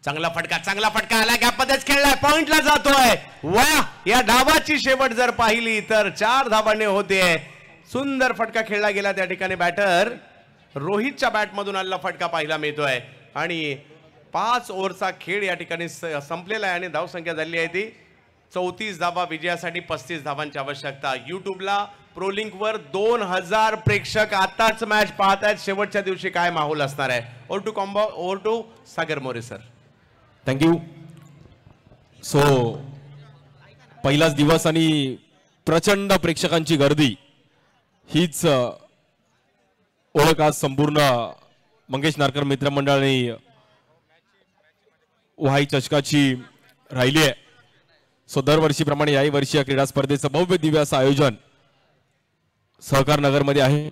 चांगला फटका आला, गॅपमध्येच खेळलाय, पॉइंटला जातोय. वाह, या धावाची शेवट जर पाहिली तर 4 धावांनी होते. सुंदर फटका खेळला गेला त्या ठिकाणी. बॅटर रोहितच्या बॅटमधून आलेला फटका पाहायला मिळतोय आणि 5 ओव्हरचा खेळ या ठिकाणी संपलेला आहे आणि धावसंख्या झाली आहे ती 34 धावा. विजयासाठी 35 धावांची आवश्यकता. युट्यूबला प्रोलिंकवर 2000 प्रेक्षक आताच मॅच पाहत आहेत. शेवटच्या दिवशी काय माहोल असणार आहे. Over to Sagar More sir. Thank you. So पहिलाच दिवस आणि प्रचंड प्रेक्षकांची गर्दी हीच ओळख आज संपूर्ण मंगेश नारकर मित्रमंडळाने वहाई चषकाची राहिली आहे. सो दरवर्षीप्रमाणे याही वर्षी या क्रीडा स्पर्धेचं भव्य दिव्य असं आयोजन सहकार नगरमध्ये आहे.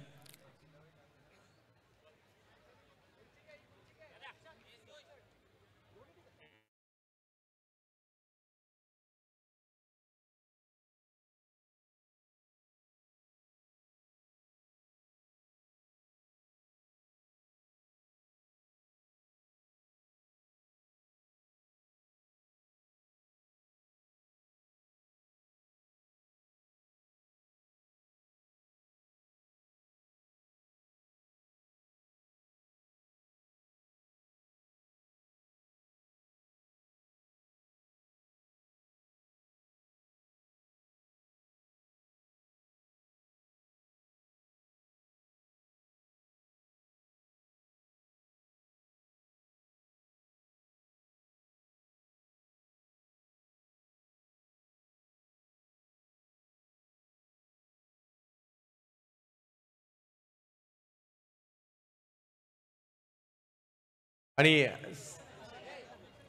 आणि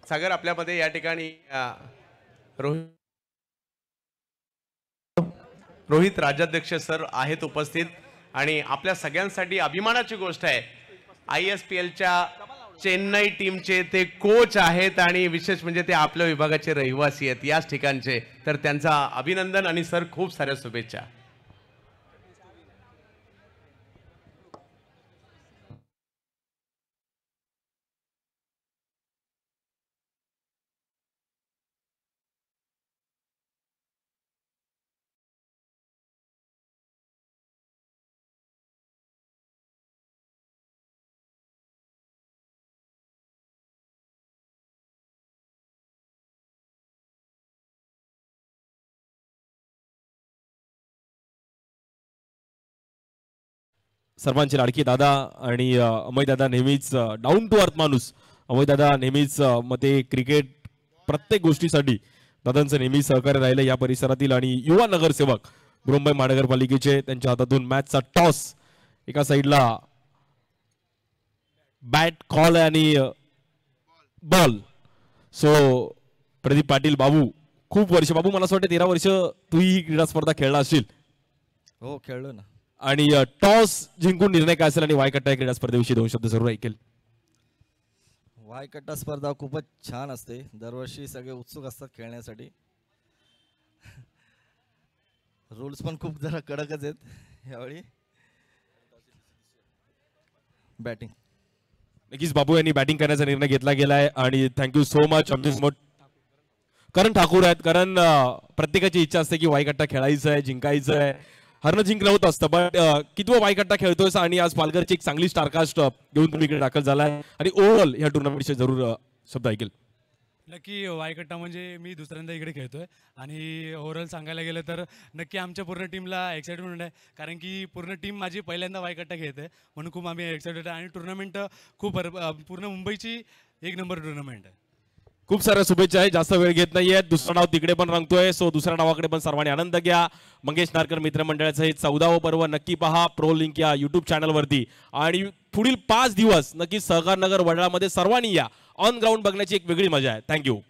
सागर आपल्यामध्ये या ठिकाणी रोहित राज्याध्यक्ष सर आहेत उपस्थित आणि आपल्या सगळ्यांसाठी अभिमानाची गोष्ट आहे. ISPLच्या चेन्नई टीमचे ते कोच आहेत आणि विशेष म्हणजे ते आपल्या विभागाचे रहिवासी आहेत याच ठिकाणचे. तर त्यांचा अभिनंदन आणि सर खूप साऱ्या शुभेच्छा. सर्वांचे लाडके दादा आणि अमय दादा नेहमीच डाऊन टू अर्थ माणूस. अमय दादा नेहमीच मते क्रिकेट प्रत्येक गोष्टीसाठी दादांचं नेहमी सहकार्य राहिलं या परिसरातील. आणि युवा नगरसेवक मुंबई महानगरपालिकेचे त्यांच्या हातातून मॅचचा टॉस एका साईडला बॅट कॉल आणि बॉल. सो प्रदीप पाटील बाबू खूप वर्ष बाबू मला असं वाटतं 13 वर्ष तू ही क्रीडा स्पर्धा खेळला असशील. हो खेळलो ना. आणि टॉस जिंकून निर्णय काय असेल आणि वायकट्टा क्रीडा स्पर्धेविषयी 2 शब्द जरूर ऐकेल. वायकट्टा स्पर्धा खूपच छान असते. दरवर्षी सगळे उत्सुक असतात खेळण्यासाठी. रूल्स पण खूप जरा कडकच आहेत यावेळी. बॅटिंग नक्कीच बाबू यांनी बॅटिंग करण्याचा निर्णय घेतला गेलाय आणि थँक्यू सो मच. आमचे करण ठाकूर आहेत. कारण प्रत्येकाची इच्छा असते की वायकट्टा खेळायचं आहे, जिंकायचं आहे. हरणं जिंकलं होत असतं बट कितवं वायकट्टा खेळतोय आणि आज पालघरची एक चांगली स्टारकास्ट घेऊन तुम्ही इकडे दाखल झालाय आणि ओव्हरऑल ह्या टुर्नामेंटचे जरूर शब्द ऐकेल. नक्की वायकट्टा म्हणजे मी दुसऱ्यांदा इकडे खेळतोय आणि ओव्हरऑल सांगायला गेलं तर नक्की आमच्या पूर्ण टीमला एक्साइटमेंट आहे. कारण की पूर्ण टीम माझी पहिल्यांदा वायकट्टा खेळते म्हणून खूप आम्ही एक्साइटेड आहे. आणि टुर्नामेंट खूप पूर्ण मुंबईची 1 नंबर टुर्नामेंट आहे. खूप साऱ्या शुभेच्छा आहे. जास्त वेळ घेत नाहीये. दुसरं नाव तिकडे पण रंगतोय. सो दुसऱ्या नावाकडे पण सर्वांनी आनंद घ्या. मंगेश नारकर मित्रमंडळाचं हे 14वं पर्व नक्की पहा प्रो लिंक या युट्यूब चॅनलवरती. आणि पुढील 5 दिवस नक्की सहकार नगर वडाळामध्ये सर्वांनी या ऑन ग्राउंड बघण्याची एक वेगळी मजा आहे. थँक्यू.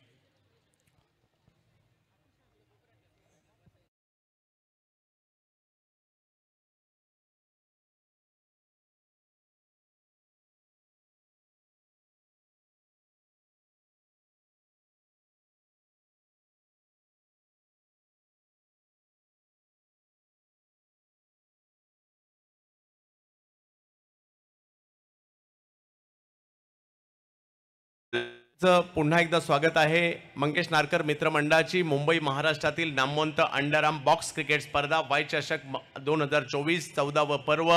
पुन्हा एकदा स्वागत आहे. मंगेश नारकर मित्रमंडळाची मुंबई महाराष्ट्रातील नामवंत अंडरआर्म बॉक्स क्रिकेट स्पर्धा वाय चषक 2024 14वं पर्व.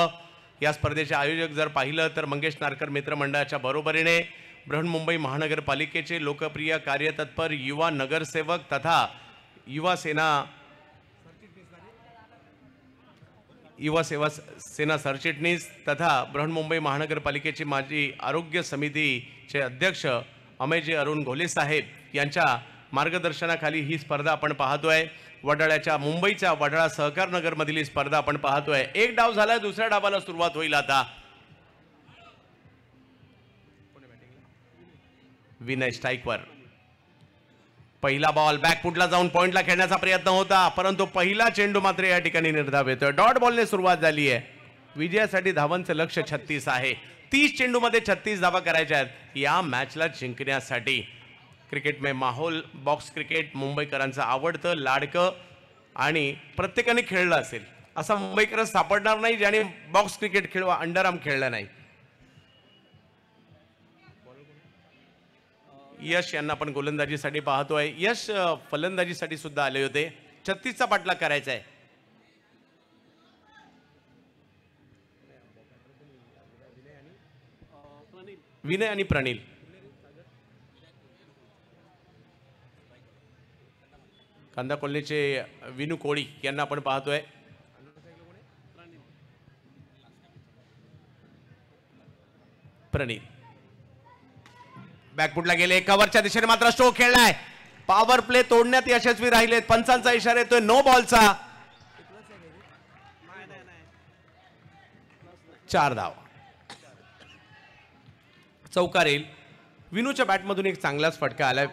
या स्पर्धेचे आयोजक जर पाहिलं तर मंगेश नारकर मित्रमंडळाच्या बरोबरीने बृहन्मुंबई महानगरपालिकेचे लोकप्रिय कार्यतत्पर युवा नगरसेवक तथा युवा सेना सरचिटणीस तथा बृहन्मुंबई महानगरपालिकेचे माजी आरोग्य समितीचे अध्यक्ष अमयजी अरुण घोले साहेब यांच्या मार्गदर्शनाखाली ही स्पर्धा आपण पाहतोय. वडाळ्याच्या मुंबईच्या वडाळा सहकार नगर मधील ही स्पर्धा आपण पाहतोय. एक डाव झाला, दुसऱ्या डावाला सुरुवात होईल. आता विनय स्ट्राईकवर. पहिला बॉल बॅकफुटला जाऊन पॉइंटला खेळण्याचा प्रयत्न होता, परंतु पहिला चेंडू मात्र या ठिकाणी निर्धाव येतोय. डॉट बॉलने सुरुवात झाली आहे. विजयासाठी धावांचं लक्ष 36 आहे. 30 चेंडूमध्ये 36 धावा करायच्या आहेत या मॅचला जिंकण्यासाठी. क्रिकेट में माहोल बॉक्स क्रिकेट मुंबईकरांचं आवडतं, लाडकं आणि प्रत्येकाने खेळलं असेल असा मुंबईकर सापडणार नाही ज्याने बॉक्स क्रिकेट खेळवा अंडरआर्म खेळलं नाही. यश यांना आपण गोलंदाजीसाठी पाहतोय. यश फलंदाजीसाठी सुद्धा आले होते. 36चा पाठलाग करायचा आहे. विनय आणि प्रणील. कांदा कॉलनीचे विनू कोळी यांना आपण पाहतोय. प्रणील बॅकफुटला गेले, कव्हरच्या दिशेने मात्र स्ट्रोक खेळलाय. पॉवर प्ले तोडण्यात यशस्वी राहिलेत. पंचांचा इशारा येतोय नो बॉलचा. 4 धाव. चौकार येईल. विनूच्या बॅटमधून एक चांगलाच फटका आलाय.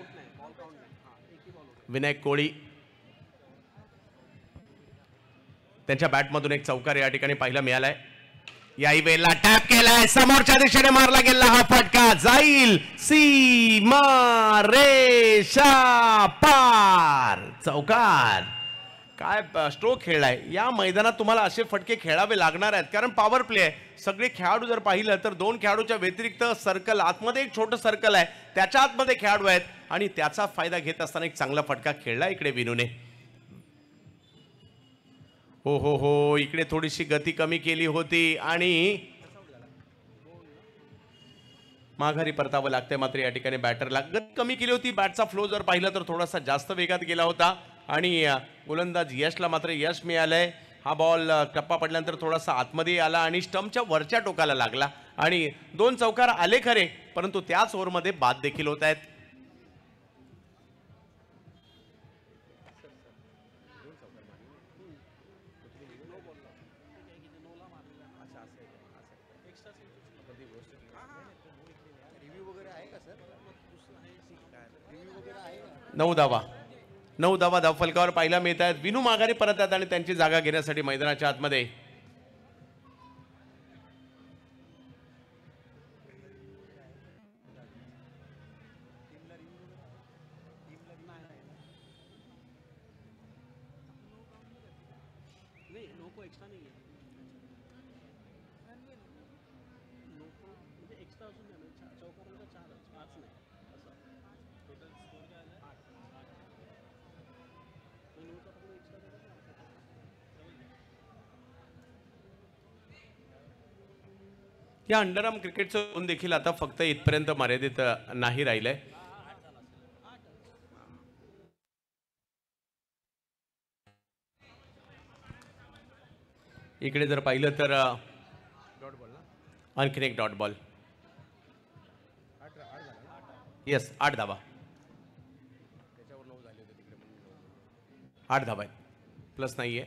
विनायक कोळी त्यांच्या बॅटमधून एक चौकार या ठिकाणी पाहायला मिळालाय. याही वेळेला टॅप केलाय, समोरच्या दिशेने मारला गेला हा फटका जाईल सीमा रेषा पार. चौकार. काय स्ट्रोक खेळलाय. या मैदानात तुम्हाला असे फटके खेळावे लागणार आहेत कारण पॉवर प्ले आहे. सगळे खेळाडू जर पाहिलं तर 2 खेळाडूच्या व्यतिरिक्त सर्कल आतमध्ये एक छोटं सर्कल आहे, त्याच्या आतमध्ये खेळाडू आहेत आणि त्याचा फायदा घेत असताना एक चांगला फटका खेळला इकडे विनूने. हो हो हो, इकडे थोडीशी गती कमी केली होती आणि माघारी परतावं लागतंय. मात्र या ठिकाणी बॅटरला गती कमी केली होती. बॅटचा फ्लो जर पाहिला तर थोडासा जास्त वेगात गेला होता आणि गोलंदाज यशला मात्र यश मिळालंय. हा बॉल टप्पा पडल्यानंतर थोडासा आतमध्ये आला आणि स्टंपच्या वरच्या टोकाला लागला आणि 2 चौकार आले खरे, परंतु त्याच ओव्हरमध्ये बाद देखील होत आहेत. नऊ धावा धावफलकावर पाहायला मिळत आहेत. विनू माघारी परत आहेत आणि त्यांची जागा घेण्यासाठी मैदानाच्या आतमध्ये या अंडरआर्म क्रिकेटचं गुण देखील आता फक्त इथपर्यंत मर्यादित नाही राहिलंय. इकडे जर पाहिलं तर आणखीन एक डॉट बॉल. येस 8 धावा. 8 धावा आहेत, प्लस नाहीये.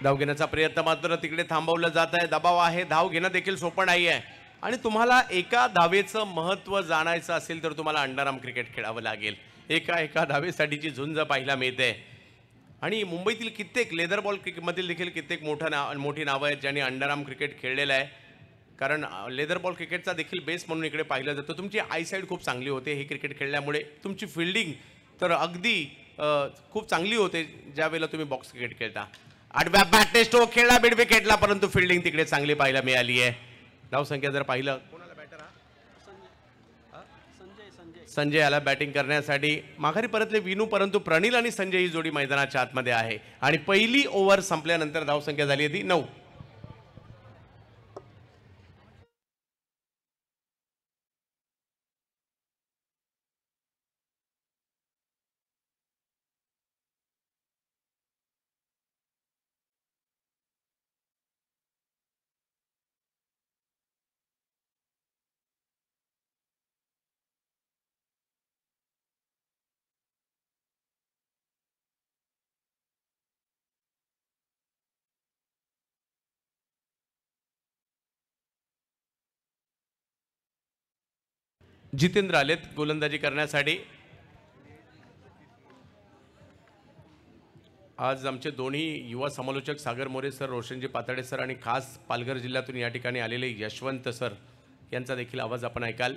धाव घेण्याचा प्रयत्न मात्र तिकडे थांबवलं जात आहे. दबाव आहे, धाव घेणं देखील सोपं नाही आहे आणि तुम्हाला एका धावेचं महत्त्व जाणायचं असेल तर तुम्हाला अंडरआर्म क्रिकेट खेळावं लागेल. एका धावेसाठीची झुंज पाहायला मिळते आणि मुंबईतील कित्येक लेदर बॉल क्रिकेटमधील देखील कित्येक मोठी नावं आहेत ज्यांनी अंडरआर्म क्रिकेट खेळलेलं आहे. कारण लेदर बॉल क्रिकेटचा देखील बेस म्हणून इकडे पाहिलं जातं. तुमची आयसाईड खूप चांगली होते हे क्रिकेट खेळल्यामुळे. तुमची फिल्डिंग तर अगदी खूप चांगली होते ज्यावेळेला तुम्ही बॉक्स क्रिकेट खेळता. आडव्या बॅटने स्ट्रोक खेळला मिड विकेटला, परंतु फिल्डिंग तिकडे चांगली पाहायला मिळाली आहे. धावसंख्या जर पाहिलं संजय आला बॅटिंग करण्यासाठी. माघारी परतले विनू, परंतु प्रणील आणि संजय ही जोडी मैदानाच्या आतमध्ये आहे आणि पहिली ओव्हर संपल्यानंतर धावसंख्या झाली होती 9. जितेंद्र आलेत गोलंदाजी करण्यासाठी. आज आमचे दोन्ही युवा समालोचक सागर मोरे सर, रोशनजी पातळे सर आणि खास पालघर जिल्ह्यातून या ठिकाणी आलेले यशवंत सर यांचा देखील आवाज आपण ऐकाल.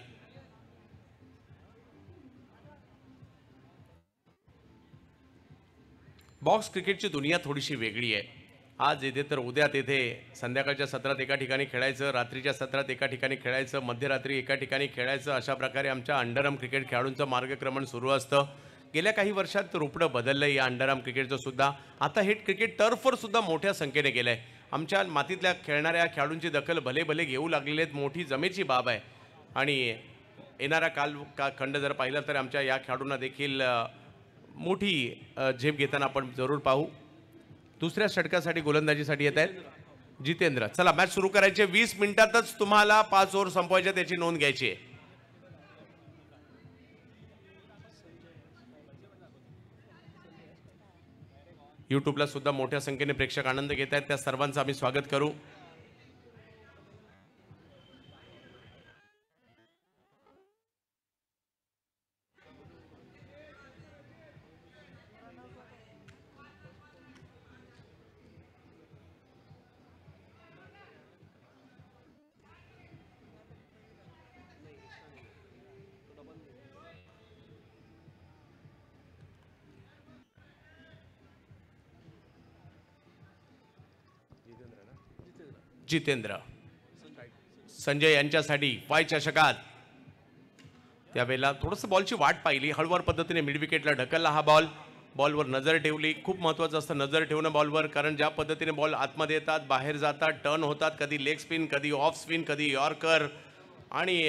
बॉक्स क्रिकेटची दुनिया थोडीशी वेगळी आहे. आज येथे तर उद्या तेथे, संध्याकाळच्या सत्रात एका ठिकाणी खेळायचं, रात्रीच्या सत्रात एका ठिकाणी खेळायचं, मध्यरात्री एका ठिकाणी खेळायचं. अशा प्रकारे आमच्या अंडरआर्म क्रिकेट खेळाडूंचं मार्गक्रमण सुरू असतं. गेल्या काही वर्षात रूपडं बदललं या अंडरआर्म क्रिकेटचं सुद्धा. आता हे क्रिकेट टर्फवर सुद्धा मोठ्या संख्येने गेलं आहे. आमच्या मातीतल्या खेळणाऱ्या खेळाडूंची दखल भले भले घेऊ लागलेले आहेत. मोठी जमेची बाब आहे. आणि येणारा खंड जर पाहिला तर आमच्या या खेळाडूंना देखील मोठी झेप घेताना आपण जरूर पाहू. दुसऱ्या षटकासाठी गोलंदाजीसाठी येत आहेत जितेंद्र. चला मॅच सुरू करायचे. 20 मिनिटातच तुम्हाला 5 ओव्हर संपवायच्या, त्याची नोंद घ्यायची आहे. यूट्यूबला सुद्धा मोठ्या संख्येने प्रेक्षक आनंद घेत आहेत. त्या सर्वांचं आम्ही स्वागत करू. जितेंद्र संजय यांच्यासाठी वाय चषकात. त्यावेळेला थोडंसं बॉलची वाट पाहिली, हळूवार पद्धतीने मिड विकेटला ढकलला हा बॉल. बॉलवर नजर ठेवली. खूप महत्त्वाचं असतं नजर ठेवणं बॉलवर, कारण ज्या पद्धतीने बॉल आतमध्ये येतात, बाहेर जातात, टर्न होतात, कधी लेग स्पिन, कधी ऑफ स्पिन, कधी यॉर्कर, आणि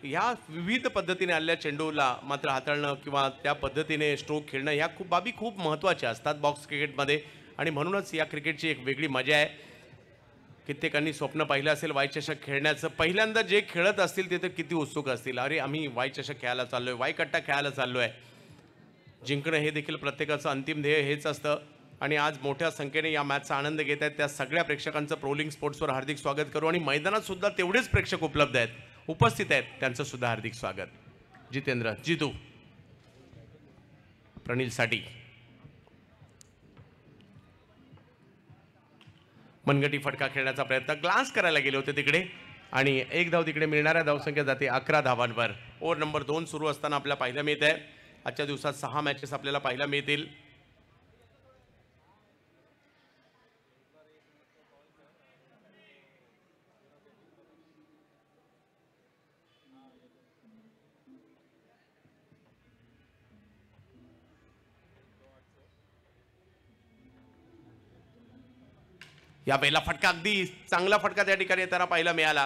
ह्या विविध पद्धतीने आलेल्या चेंडूला मात्र हाताळणं किंवा त्या पद्धतीने स्ट्रोक खेळणं, ह्या खूप बाबी खूप महत्त्वाच्या असतात बॉक्स क्रिकेटमध्ये. आणि म्हणूनच या क्रिकेटची एक वेगळी मजा आहे. कित्येकांनी स्वप्न पाहिलं असेल वाय चषक खेळण्याचं. पहिल्यांदा जे खेळत असतील ते तर किती उत्सुक असतील. अरे आम्ही वाय चषक खेळायला चाललोय, वाय कट्टा खेळायला चाललोय. जिंकणं हे देखील प्रत्येकाचं अंतिम ध्येय हेच असतं. आणि आज मोठ्या संख्येने या मॅचचा आनंद घेत आहेत त्या सगळ्या प्रेक्षकांचं प्रोलिंग स्पोर्ट्सवर हार्दिक स्वागत करू. आणि मैदानात सुद्धा तेवढेच प्रेक्षक उपलब्ध आहेत, उपस्थित आहेत, त्यांचं सुद्धा हार्दिक स्वागत. जितेंद्र, जितू, प्रणीलसाठी मनगटी फटका खेळण्याचा प्रयत्न, ग्लान्स करायला गेले होते तिकडे, आणि एक धाव तिकडे. मिळणाऱ्या धावसंख्या जाते 11 धावांवर. ओव्हर नंबर 2 सुरू असताना आपल्याला पाहायला मिळत आहे आजच्या दिवसात 6 मॅचेस आपल्याला पाहायला मिळतील. या वेळेला फटका, अगदी चांगला फटका त्या ठिकाणी येताना पाहायला मिळाला.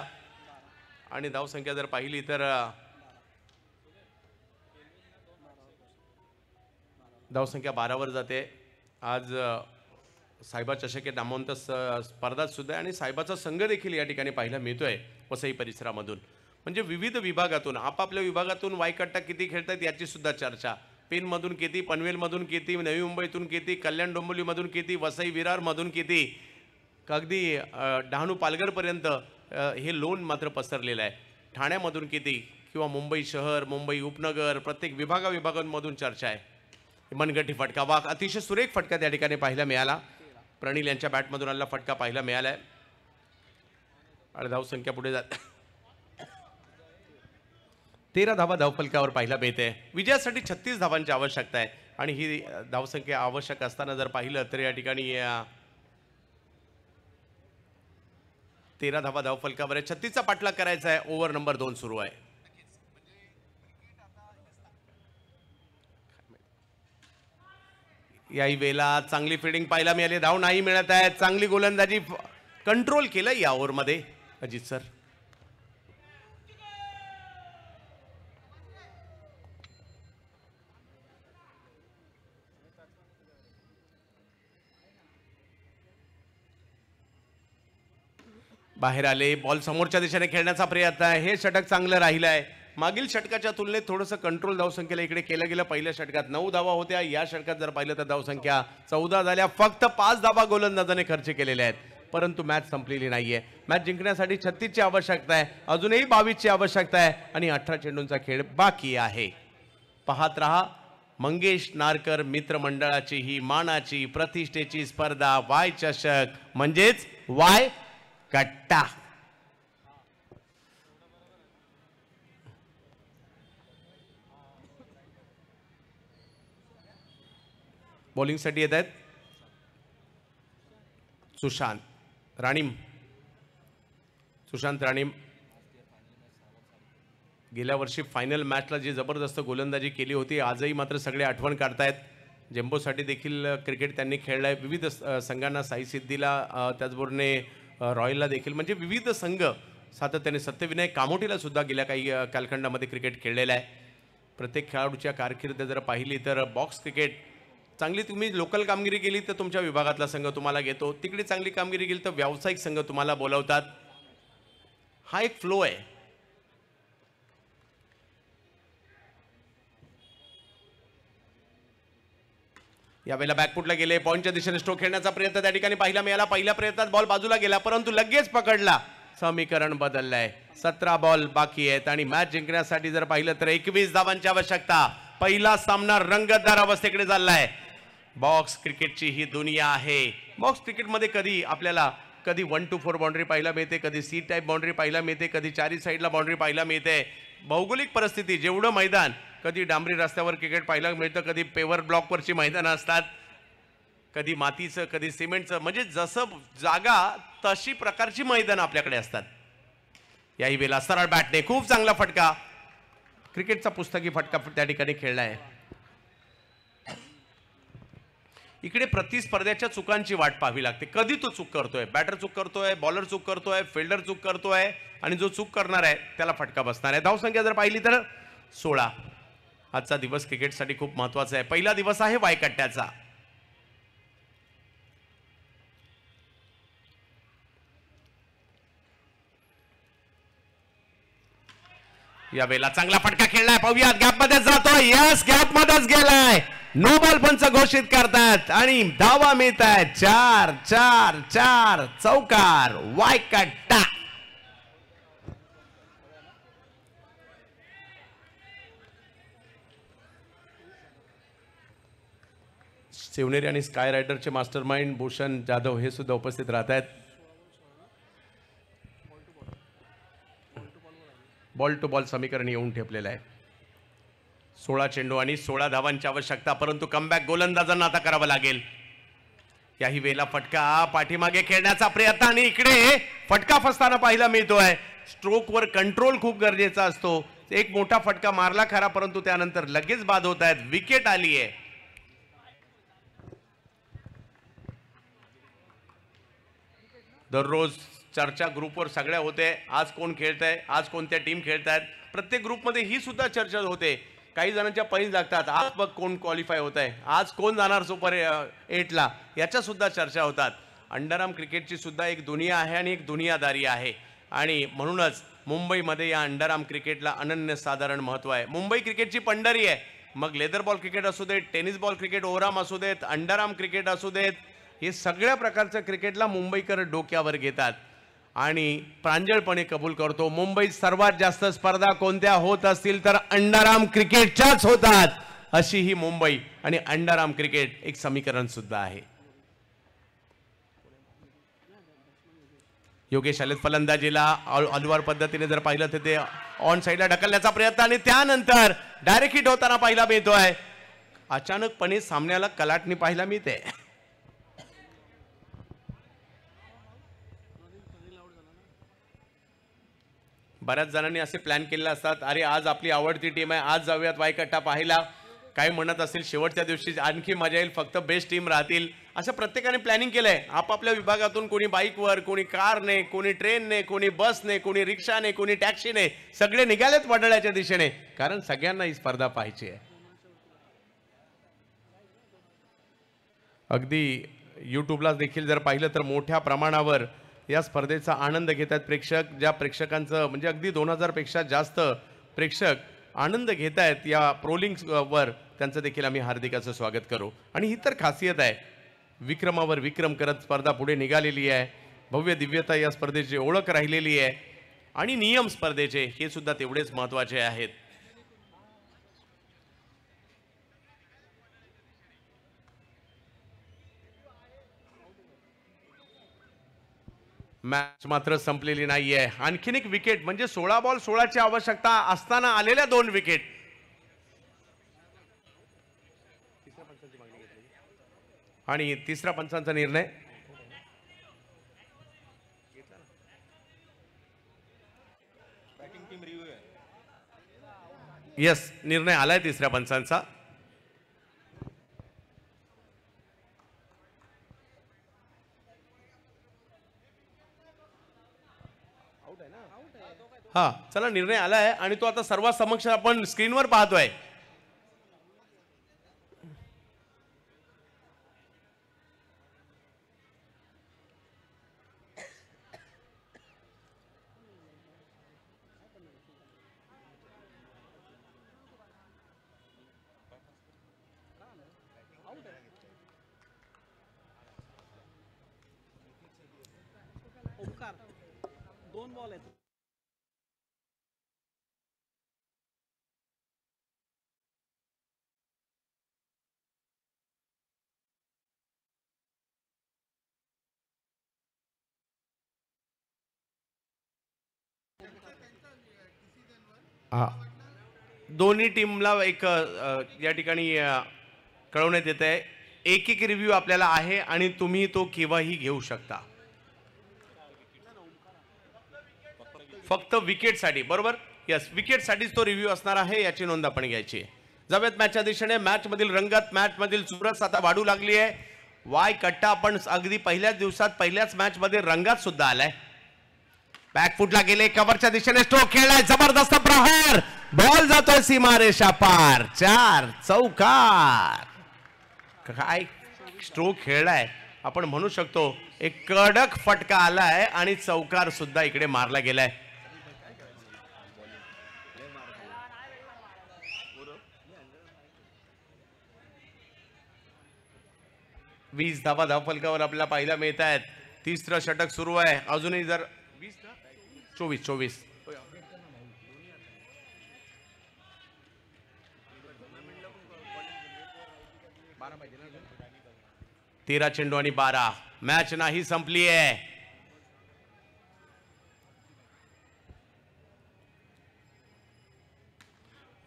आणि धावसंख्या जर पाहिली तर धावसंख्या 12 वर जाते. आज सायबा चषक नामवंत स्पर्धात सुद्धा, आणि सायबाचा संघ देखील या ठिकाणी पाहायला मिळतोय वसई परिसरामधून. म्हणजे विविध विभागातून, आपापल्या विभागातून वायकट्टा किती खेळतात याची सुद्धा चर्चा. पेनमधून किती, पनवेलमधून किती, नवी मुंबईतून किती, कल्याण डोंबिवलीमधून किती, वसई विरारमधून किती, अगदी डहाणू पालघरपर्यंत हे लोन मात्र पसरलेलं आहे. ठाण्यामधून किती, किंवा मुंबई शहर, मुंबई उपनगर, प्रत्येक विभागांमधून चर्चा आहे. मनगटी फटका, वा अतिशय सुरेख फटका त्या ठिकाणी पाहायला मिळाला. प्रणील यांच्या बॅटमधून आलेला फटका पाहायला मिळाला आहे. आणि धावसंख्या पुढे जात 13 धावा धावफलकावर पाहायला मिळते. विजयासाठी 36 धावांची आवश्यकता आहे. आणि ही धावसंख्या आवश्यक असताना जर पाहिलं तर या ठिकाणी 13 धावा धावफलकावर आहे. 36चा पाठलाग करायचा आहे. ओव्हर नंबर 2 सुरू आहे. याही वेळेला चांगली फिल्डिंग पाहायला मिळाली. धाव नाही मिळत आहे. चांगली गोलंदाजी कंट्रोल केलं या ओव्हरमध्ये अजित सर. बाहेर आले. बॉल समोरच्या दिशेने खेळण्याचा प्रयत्न आहे. हे षटक चांगलं राहिलं आहे. मागील षटकाच्या तुलनेत थोडंसं कंट्रोल धावसंख्येला इकडे केलं गेलं. पहिल्या षटकात 9 धावा होत्या. या षटकात जर पाहिलं तर धावसंख्या 14 झाल्या. फक्त 5 धावा गोलंदाजाने खर्च केलेल्या आहेत. परंतु मॅच संपलेली नाहीये. मॅच जिंकण्यासाठी 36ची आवश्यकता आहे, अजूनही 22ची आवश्यकता आहे आणि 18 चेंडूंचा खेळ बाकी आहे. पाहत रहा मंगेश नारकर मित्रमंडळाची ही मानाची प्रतिष्ठेची स्पर्धा वाय चषक म्हणजेच वाय कट्टा. बॉलिंगसाठी येत आहेत सुशांत राणीम. सुशांत राणीम गेल्या वर्षी फायनल मॅचला जी जबरदस्त गोलंदाजी केली होती, आजही मात्र सगळे आठवण काढतायत. जेम्बोसाठी देखील क्रिकेट त्यांनी खेळलाय, विविध संघांना साई सिद्धीला त्याचबरोबर रॉयलला देखील, म्हणजे विविध संघ सातत्याने सत्यविनायक कामोठीला सुद्धा गेल्या काही कालखंडामध्ये क्रिकेट खेळलेलं आहे. प्रत्येक खेळाडूच्या कारकीर्द जर पाहिली तर बॉक्स क्रिकेट चांगली तुम्ही लोकल कामगिरी केली तर तुमच्या विभागातला संघ तुम्हाला घेतो, तिकडे चांगली कामगिरी केली तर व्यावसायिक संघ तुम्हाला बोलावतात. हा एक फ्लो आहे. यावेळेला बॅकफुटला गेले, पॉईंटच्या दिशेने स्ट्रोक खेळण्याचा प्रयत्न त्या ठिकाणी पाहिला मिळाला. पहिल्या प्रयत्नात बॉल बाजूला गेला परंतु लगेच पकडला. समीकरण बदललंय. 17 बॉल बाकी आहेत आणि मॅच जिंकण्यासाठी जर पाहिलं तर 21 धावांची आवश्यकता. पहिला सामना रंगतदार अवस्थेकडे चाललाय. बॉक्स क्रिकेटची ही दुनिया आहे. बॉक्स क्रिकेटमध्ये कधी आपल्याला 1 to 4 बाउंड्री पाहायला मिळते, कधी सी टाईप बाउंड्री पाहायला मिळते, कधी चारी साईडला बाउंड्री पाहायला मिळते. भौगोलिक परिस्थिती, जेवढं मैदान, कधी डांबरी रस्त्यावर क्रिकेट पाहायला मिळतं, कधी पेवर ब्लॉकवरची मैदानं असतात, कधी मातीचं, कधी सिमेंटचं, म्हणजे जसं जागा तशी प्रकारची मैदानं आपल्याकडे असतात. याही वेळेला सरळ बॅटने खूप चांगला फटका, क्रिकेटचा पुस्तकी फटका त्या ठिकाणी खेळलाय. इकडे प्रतिस्पर्ध्याच्या चुकांची वाट पाहावी लागते. कधी तो चूक करतोय, बॅटर चूक करतोय, बॉलर चूक करतोय, फिल्डर चूक करतोय आणि जो चूक करणार आहे त्याला फटका बसणार आहे. धावसंख्या जर पाहिली तर 16. आजचा दिवस क्रिकेटसाठी खूप महत्वाचा आहे. पहिला दिवस आहे वायकट्ट्याचा. यावेळेला चांगला फटका खेळलाय. पाहूयात गॅप मध्ये जातोय. यस, गॅप मध्येच गेलाय. नो बॉल पंच घोषित करतात आणि धावा मिळत आहेत. 4 4 4 चौकार वायकट्टा. शिवनेरी आणि स्काय रायडरचे मास्टरमाइंड भूषण जाधव हे सुद्धा उपस्थित राहत आहेत. बॉल टू बॉल समीकरण येऊन ठेपलेलं आहे. 16 चेंडू आणि 16 धावांची आवश्यकता, परंतु कमबॅक गोलंदाजांना आता करावं लागेल. याही वेळेला फटका पाठीमागे खेळण्याचा प्रयत्न आणि इकडे फटका फसताना पाहायला मिळतोय. स्ट्रोकवर कंट्रोल खूप गरजेचा असतो. एक मोठा फटका मारला खरा, परंतु त्यानंतर लगेच बाद होत आहेत. विकेट आली आहे. दररोज चर्चा ग्रुपवर सगळ्या होते. आज कोण खेळतंय, आज कोणत्या टीम खेळतायत. प्रत्येक ग्रुपमध्ये ही सुद्धा चर्चा होते. काही जणांच्या पैज लागतात. आज बघ कोण क्वालिफाय होत आहे, आज कोण जाणार सुपर 8ला, याच्या सुद्धा चर्चा होतात. अंडरआर्म क्रिकेटची सुद्धा एक दुनिया आहे आणि एक दुनियादारी आहे आणि म्हणूनच मुंबईमध्ये या अंडरआर्म क्रिकेटला अनन्यसाधारण महत्त्व आहे. मुंबई क्रिकेटची पंढरी आहे. मग लेदर बॉल क्रिकेट असू देत, टेनिस बॉल क्रिकेट, ओव्हरआर्म असू देत, अंडरआर्म क्रिकेट असू देत, हे सगळ्या प्रकारचं क्रिकेटला मुंबईकर डोक्यावर घेतात आणि प्रांजळपणे कबूल करतो. मुंबईत सर्वात जास्त स्पर्धा कोणत्या होत असतील तर अंडरआर्म क्रिकेटच्याच होतात. अशी ही मुंबई आणि अंडरआर्म क्रिकेट एक समीकरण सुद्धा आहे. योगेश आलेत फलंदाजीला. अलवार पद्धतीने जर पाहिलं तर ते ऑन साईडला ढकलण्याचा प्रयत्न आणि त्यानंतर डायरेक्ट हिट होताना पाहायला मिळतोय. अचानकपणे सामन्याला कलाटणी पाहायला मिळते. बऱ्याच जणांनी असे प्लॅन केले असतात, अरे आज आपली आवडती टीम आहे, आज जाऊयात वायकट्टा पाहायला. काही म्हणत असतील शेवटच्या दिवशी आणखी मजा येईल, फक्त बेस्ट टीम राहतील. असं प्रत्येकाने प्लॅनिंग केलंय. आपापल्या विभागातून कोणी बाईकवर, कोणी कारने, कोणी ट्रेनने, कोणी बसने, कोणी रिक्षाने, कोणी टॅक्सीने, सगळे निघालेत वडाळ्याच्या दिशेने, कारण सगळ्यांना ही स्पर्धा पाहायची आहे. अगदी यूट्यूबला देखील जर पाहिलं तर मोठ्या प्रमाणावर या स्पर्धेचा आनंद घेतात प्रेक्षक. ज्या प्रेक्षकांचं म्हणजे अगदी 2000 पेक्षा जास्त प्रेक्षक आनंद घेत आहेत या प्रोलिंग्सवर, त्यांचं देखील आम्ही हार्दिक असं स्वागत करू. आणि ही तर खासियत आहे, विक्रमावर विक्रम करत स्पर्धा पुढे निघालेली आहे. भव्य दिव्यता या स्पर्धेची ओळख राहिलेली आहे आणि नियम स्पर्धेचे हे सुद्धा तेवढेच महत्त्वाचे आहेत. मॅच मात्र संपलेली नाहीये. आणखीन एक विकेट म्हणजे 16 बॉल 16ची आवश्यकता असताना आलेल्या 2 विकेट. आणि तिसरा पंचांचा निर्णय यस निर्णय आलाय तिसऱ्या पंचांचा. हा चला निर्णय आलाय आणि तो आता सर्वांसमक्ष आपण स्क्रीनवर पाहतोय. हा दोन्ही टीमला एक या ठिकाणी कळवण्यात येत आहे. एक एक रिव्ह्यू आपल्याला आहे आणि तुम्ही तो केव्हाही घेऊ शकता. फक्त विकेटसाठी बरोबर. यस विकेटसाठीच तो रिव्ह्यू असणार आहे याची नोंद आपण घ्यायची. जाऊयात मॅचच्या दिशेने. मॅच मधील रंगत मॅच मधील चुरस आता वाढू लागली आहे. वाय कट्टा आपण अगदी पहिल्याच दिवसात पहिल्याच मॅच मध्ये रंगात सुद्धा आलाय. बॅकफुटला गेले कव्हरच्या दिशेने स्ट्रोक खेळलाय जबरदस्त प्रहार. बॉल जातोय सीमारेषा पार. 4 चौकार. काय स्ट्रोक खेळलाय आपण म्हणू शकतो. एक कडक फटका आलाय आणि चौकार सुद्धा इकडे मारला गेलाय. वीस धावा धावफलकावर आपल्याला पाहायला मिळत आहेत. तिसरं षटक सुरू आहे. अजूनही जर 24 13 चेंडू आणि 12. मॅच नाही संपली आहे.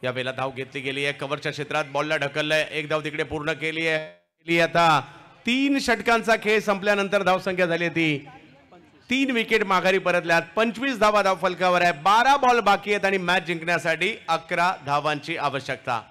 या वेळेला धाव घेतली गेली आहे. कव्हरच्या क्षेत्रात बॉलला ढकललंय. एक धाव तिकडे पूर्ण केली आहे. आता 3 षटकांचा खेळ संपल्यानंतर धावसंख्या झाली ती 3 विकेट माघारी परतल्यात. 25 धावा धाव फलकावर आहे. 12 बॉल बाकी आहेत आणि मॅच जिंकण्यासाठी 11 धावांची आवश्यकता.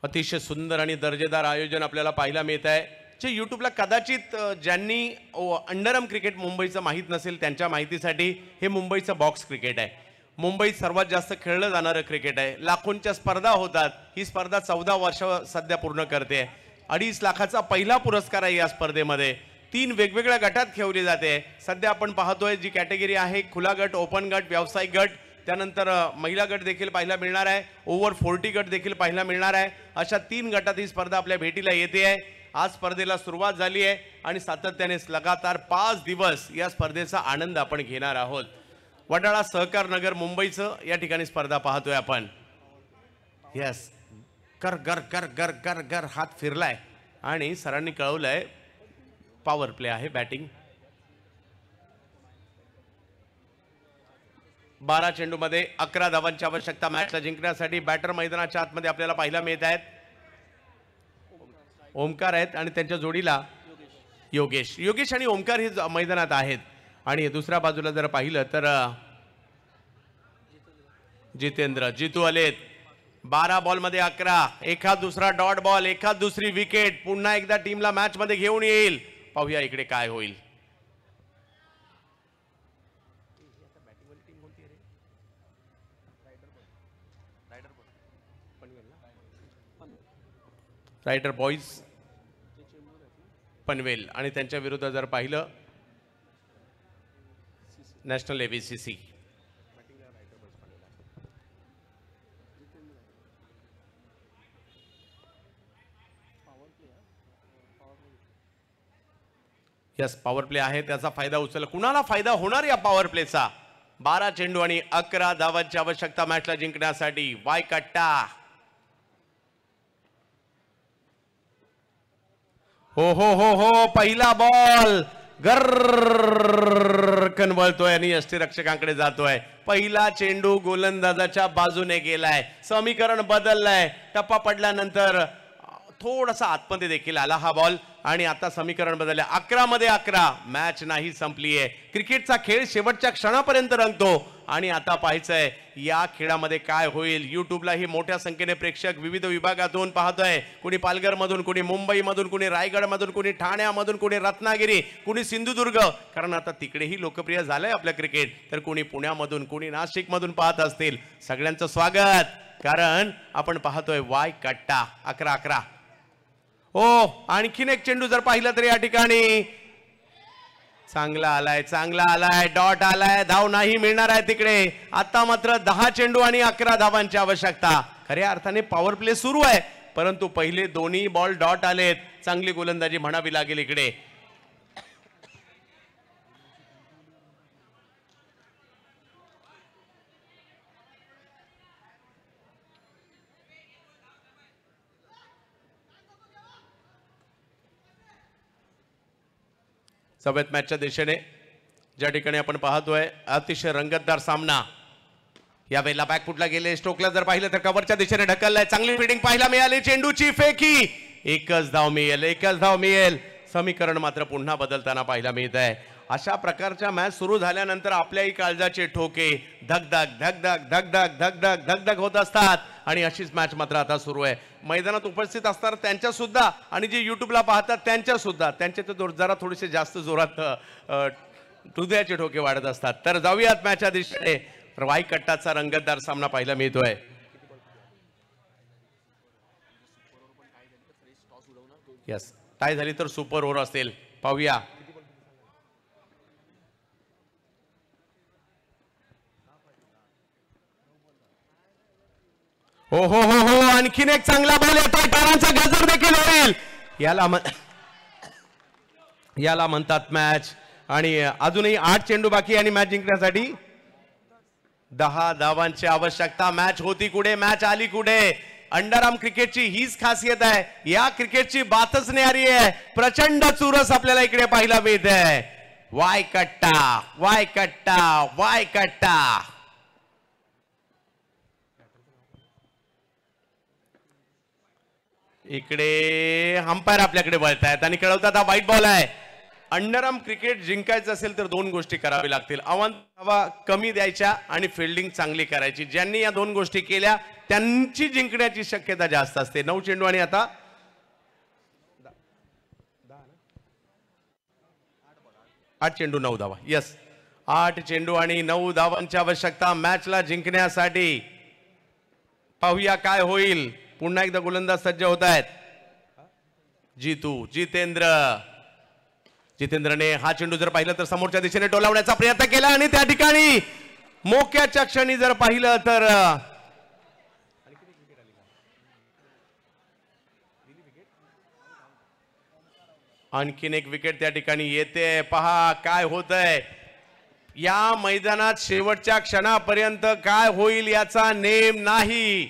अतिशय सुंदर आणि दर्जेदार आयोजन आपल्याला पाहायला मिळत आहे. जे युट्यूबला कदाचित ज्यांनी अंडरआर्म क्रिकेट मुंबईचं माहीत नसेल त्यांच्या माहितीसाठी हे मुंबईचं बॉक्स क्रिकेट आहे. मुंबईत सर्वात जास्त खेळलं जाणारं क्रिकेट आहे. लाखोंच्या स्पर्धा होतात. ही स्पर्धा 14 वर्ष सध्या पूर्ण करते. 2.5 लाखाचा पहिला पुरस्कार आहे या स्पर्धेमध्ये. 3 वेगवेगळ्या गटात खेळवली जाते. सध्या आपण पाहतोय जी कॅटेगरी आहे खुला गट, ओपन गट, व्यावसायिक गट, त्यानंतर महिला गट देखील पाहायला मिळणार आहे. ओव्हर 40 गट देखील पाहायला मिळणार आहे. अशा 3 गटात ही स्पर्धा आपल्या भेटीला येते आहे. आज स्पर्धेला सुरुवात झाली आहे आणि सातत्याने लगातार 5 दिवस या स्पर्धेचा आनंद आपण घेणार आहोत. वडाळा सहकार नगर मुंबईचं या ठिकाणी स्पर्धा पाहतोय आपण. यस कर गर गर गर गर गर हात फिरलाय आणि सरांनी कळवलंय पॉवर प्ले आहे. बॅटिंग 12 चेंडूमध्ये 11 धावांची आवश्यकता मॅचला जिंकण्यासाठी. बॅटर मैदानाच्या आतमध्ये आपल्याला पाहायला मिळत आहेत. ओमकार आहेत आणि त्यांच्या जोडीला योगेश आणि ओमकार हे मैदानात आहेत. आणि दुसऱ्या बाजूला जर पाहिलं तर जितू आलेत. 12 बॉलमध्ये 11. एखाद दुसरा डॉट बॉल, एखाद दुसरी विकेट पुन्हा एकदा टीमला मॅच मध्ये घेऊन येईल. पाहूया इकडे काय होईल. रायडर बॉईज पनवेल आणि त्यांच्या विरुद्ध जर पाहिलं national ABCC. Yes power play आहे त्याचा फायदा उचलला. कुणाला फायदा होणार या पॉवर प्लेचा? 12 चेंडू आणि 11 धावांची आवश्यकता मॅचला जिंकण्यासाठी. वायकट्टा हो हो हो हो पहिला बॉल गरकन वळतोय आणि यष्टीरक्षकांकडे जातोय. पहिला चेंडू गोलंदाजाच्या बाजूने गेलाय. समीकरण बदललंय. टप्पा पडल्यानंतर थोडासा आतमध्ये देखील आला हा बॉल आणि आता समीकरण बदलले. 11 मध्ये 11. मॅच नाही संपलीये. क्रिकेटचा खेळ शेवटच्या क्षणापर्यंत रंगतो आणि आता पाहायचंय या खेळामध्ये काय होईल. युट्यूबलाही मोठ्या संख्येने प्रेक्षक विविध विभागातून पाहतोय. कुणी पालघरमधून, कुणी मुंबईमधून, कुणी रायगडमधून, कुणी ठाण्यामधून, कुणी रत्नागिरी, कुणी सिंधुदुर्ग, कारण आता तिकडेही लोकप्रिय झालंय आपलं क्रिकेट. तर कुणी पुण्यामधून, कुणी नाशिकमधून पाहत असतील. सगळ्यांचं स्वागत, कारण आपण पाहतोय वायकट्टा. 11-11. हो आणखीन एक चेंडू जर पाहिलं तर या ठिकाणी चांगला आलाय, डॉट आलाय, धाव नाही मिळणार आहे तिकडे. आता मात्र 10 चेंडू आणि 11 धावांची आवश्यकता. खऱ्या अर्थाने पॉवर प्ले सुरू आहे, परंतु पहिले दोन्ही बॉल डॉट आलेत. चांगली गोलंदाजी म्हणावी लागेल इकडे. सवयत मॅचच्या दिशेने ज्या ठिकाणी आपण पाहतोय अतिशय रंगतदार सामना. या वेळेला बॅकफुटला गेले. स्टोकला जर पाहिलं तर कव्हरच्या दिशेने ढकललाय. चांगली फिल्डिंग पाहायला मिळाली. चेंडूची फेकी. एकच धाव मिळेल. समीकरण मात्र पुन्हा बदलताना पाहायला मिळत आहे. अशा प्रकारच्या मॅच सुरू झाल्यानंतर आपल्याही काळजाचे ठोके धगधग होत असतात आणि अशीच मॅच मात्र आता सुरू आहे. मैदानात उपस्थित असणार त्यांच्या सुद्धा आणि जे युट्यूबला पाहतात त्यांच्या सुद्धा त्यांचे तर जरा थोडेसे जास्त जोरात हृदयाचे ठोके वाढत असतात. तर जाऊयात मॅचच्या दिशेने. वायकट्टाचा रंगतदार सामना पाहायला मिळतोय. यस टाय झाली तर सुपर ओव्हर असेल. पाहूया. हो हो हो हो आणखीन एक चांगला बॉल येतोय. टारांचा गजर देखील होईल. याला म्हणतात मॅच. आणि अजूनही 8 चेंडू बाकी आणि मॅच जिंकण्यासाठी 10 धावांची आवश्यकता. मॅच होती कुठे, मॅच आली कुठे. अंडरआर्म क्रिकेटची हीच खासियत आहे. या क्रिकेटची बातच न्यारी आहे. प्रचंड चुरस आपल्याला इकडे पाहायला मिळते. वायकट्टा. इकडे अंपायर आपल्याकडे वळतायत आणि कळवतात हा व्हाईट बॉल आहे. अंडरआर्म क्रिकेट जिंकायचं असेल तर 2 गोष्टी करावी लागतील. धावा कमी द्यायच्या आणि फिल्डिंग चांगली करायची. ज्यांनी या 2 गोष्टी केल्या त्यांची जिंकण्याची शक्यता जास्त असते. 9 चेंडू आणि आता 8 चेंडू 9 धावा. यस 8 चेंडू आणि 9 धावांची आवश्यकता मॅचला जिंकण्यासाठी. पाहूया काय होईल. पुन्हा एकदा गोलंदाज सज्ज होत आहेत. जितेंद्रने हा चेंडू जर पाहिलं तर समोरच्या दिशेने टोलावण्याचा प्रयत्न केला आणि त्या ठिकाणी मोक्याच्या क्षणी जर पाहिलं तर आणखीन एक विकेट त्या ठिकाणी येते. पहा काय होतंय या मैदानात. शेवटच्या क्षणापर्यंत काय होईल याचा नेम नाही.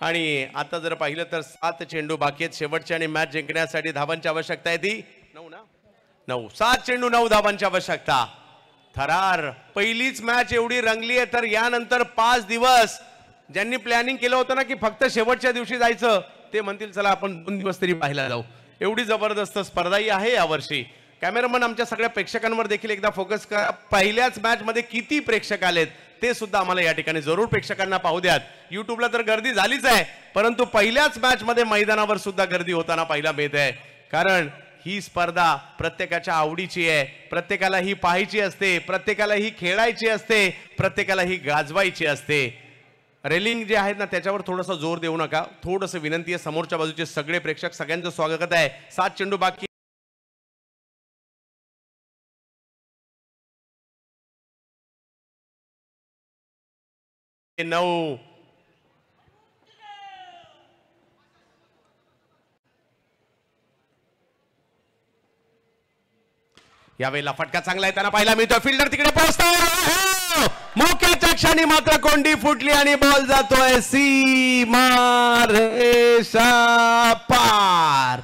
आणि आता जर पाहिलं तर 7 चेंडू बाकी आहेत शेवटचे आणि मॅच जिंकण्यासाठी धावांची आवश्यकता आहे ती 9. 7 चेंडू 9 धावांची आवश्यकता. थरार पहिलीच मॅच एवढी रंगली आहे तर यानंतर 5 दिवस ज्यांनी प्लॅनिंग केलं होतं ना की फक्त शेवटच्या दिवशी जायचं ते म्हणतील चला आपण 2 दिवस तरी पाहायला जाऊ. एवढी जबरदस्त स्पर्धाही आहे यावर्षी. कॅमेरामन आमच्या सगळ्या प्रेक्षकांवर देखील एकदा फोकस करा. पहिल्याच मॅच मध्ये किती प्रेक्षक आलेत ते सुद्धा आम्हाला या ठिकाणी जरूर प्रेक्षकांना पाहू द्यात. युट्यूबला तर गर्दी झालीच आहे, परंतु पहिल्याच मॅच मध्ये मैदानावर सुद्धा गर्दी होताना पाहायला मिळत आहे. कारण ही स्पर्धा प्रत्येकाच्या आवडीची आहे. प्रत्येकाला ही पाहायची असते, प्रत्येकाला ही खेळायची असते, प्रत्येकाला ही गाजवायची असते. रेलिंग जे आहेत ना त्याच्यावर थोडासा जोर देऊ नका. थोडंसं विनंती आहे. समोरच्या बाजूचे सगळे प्रेक्षक सगळ्यांचं स्वागत आहे. 7 चेंडू बाकी 9. यावेळेला फटका चांगला आहे त्यांना पाहायला मिळतोय. फिल्डर तिकडे पोहोचतो. मोक्याच्या क्षणी मात्र कोंडी फुटली आणि बॉल जातोय सीमा रेषा पार.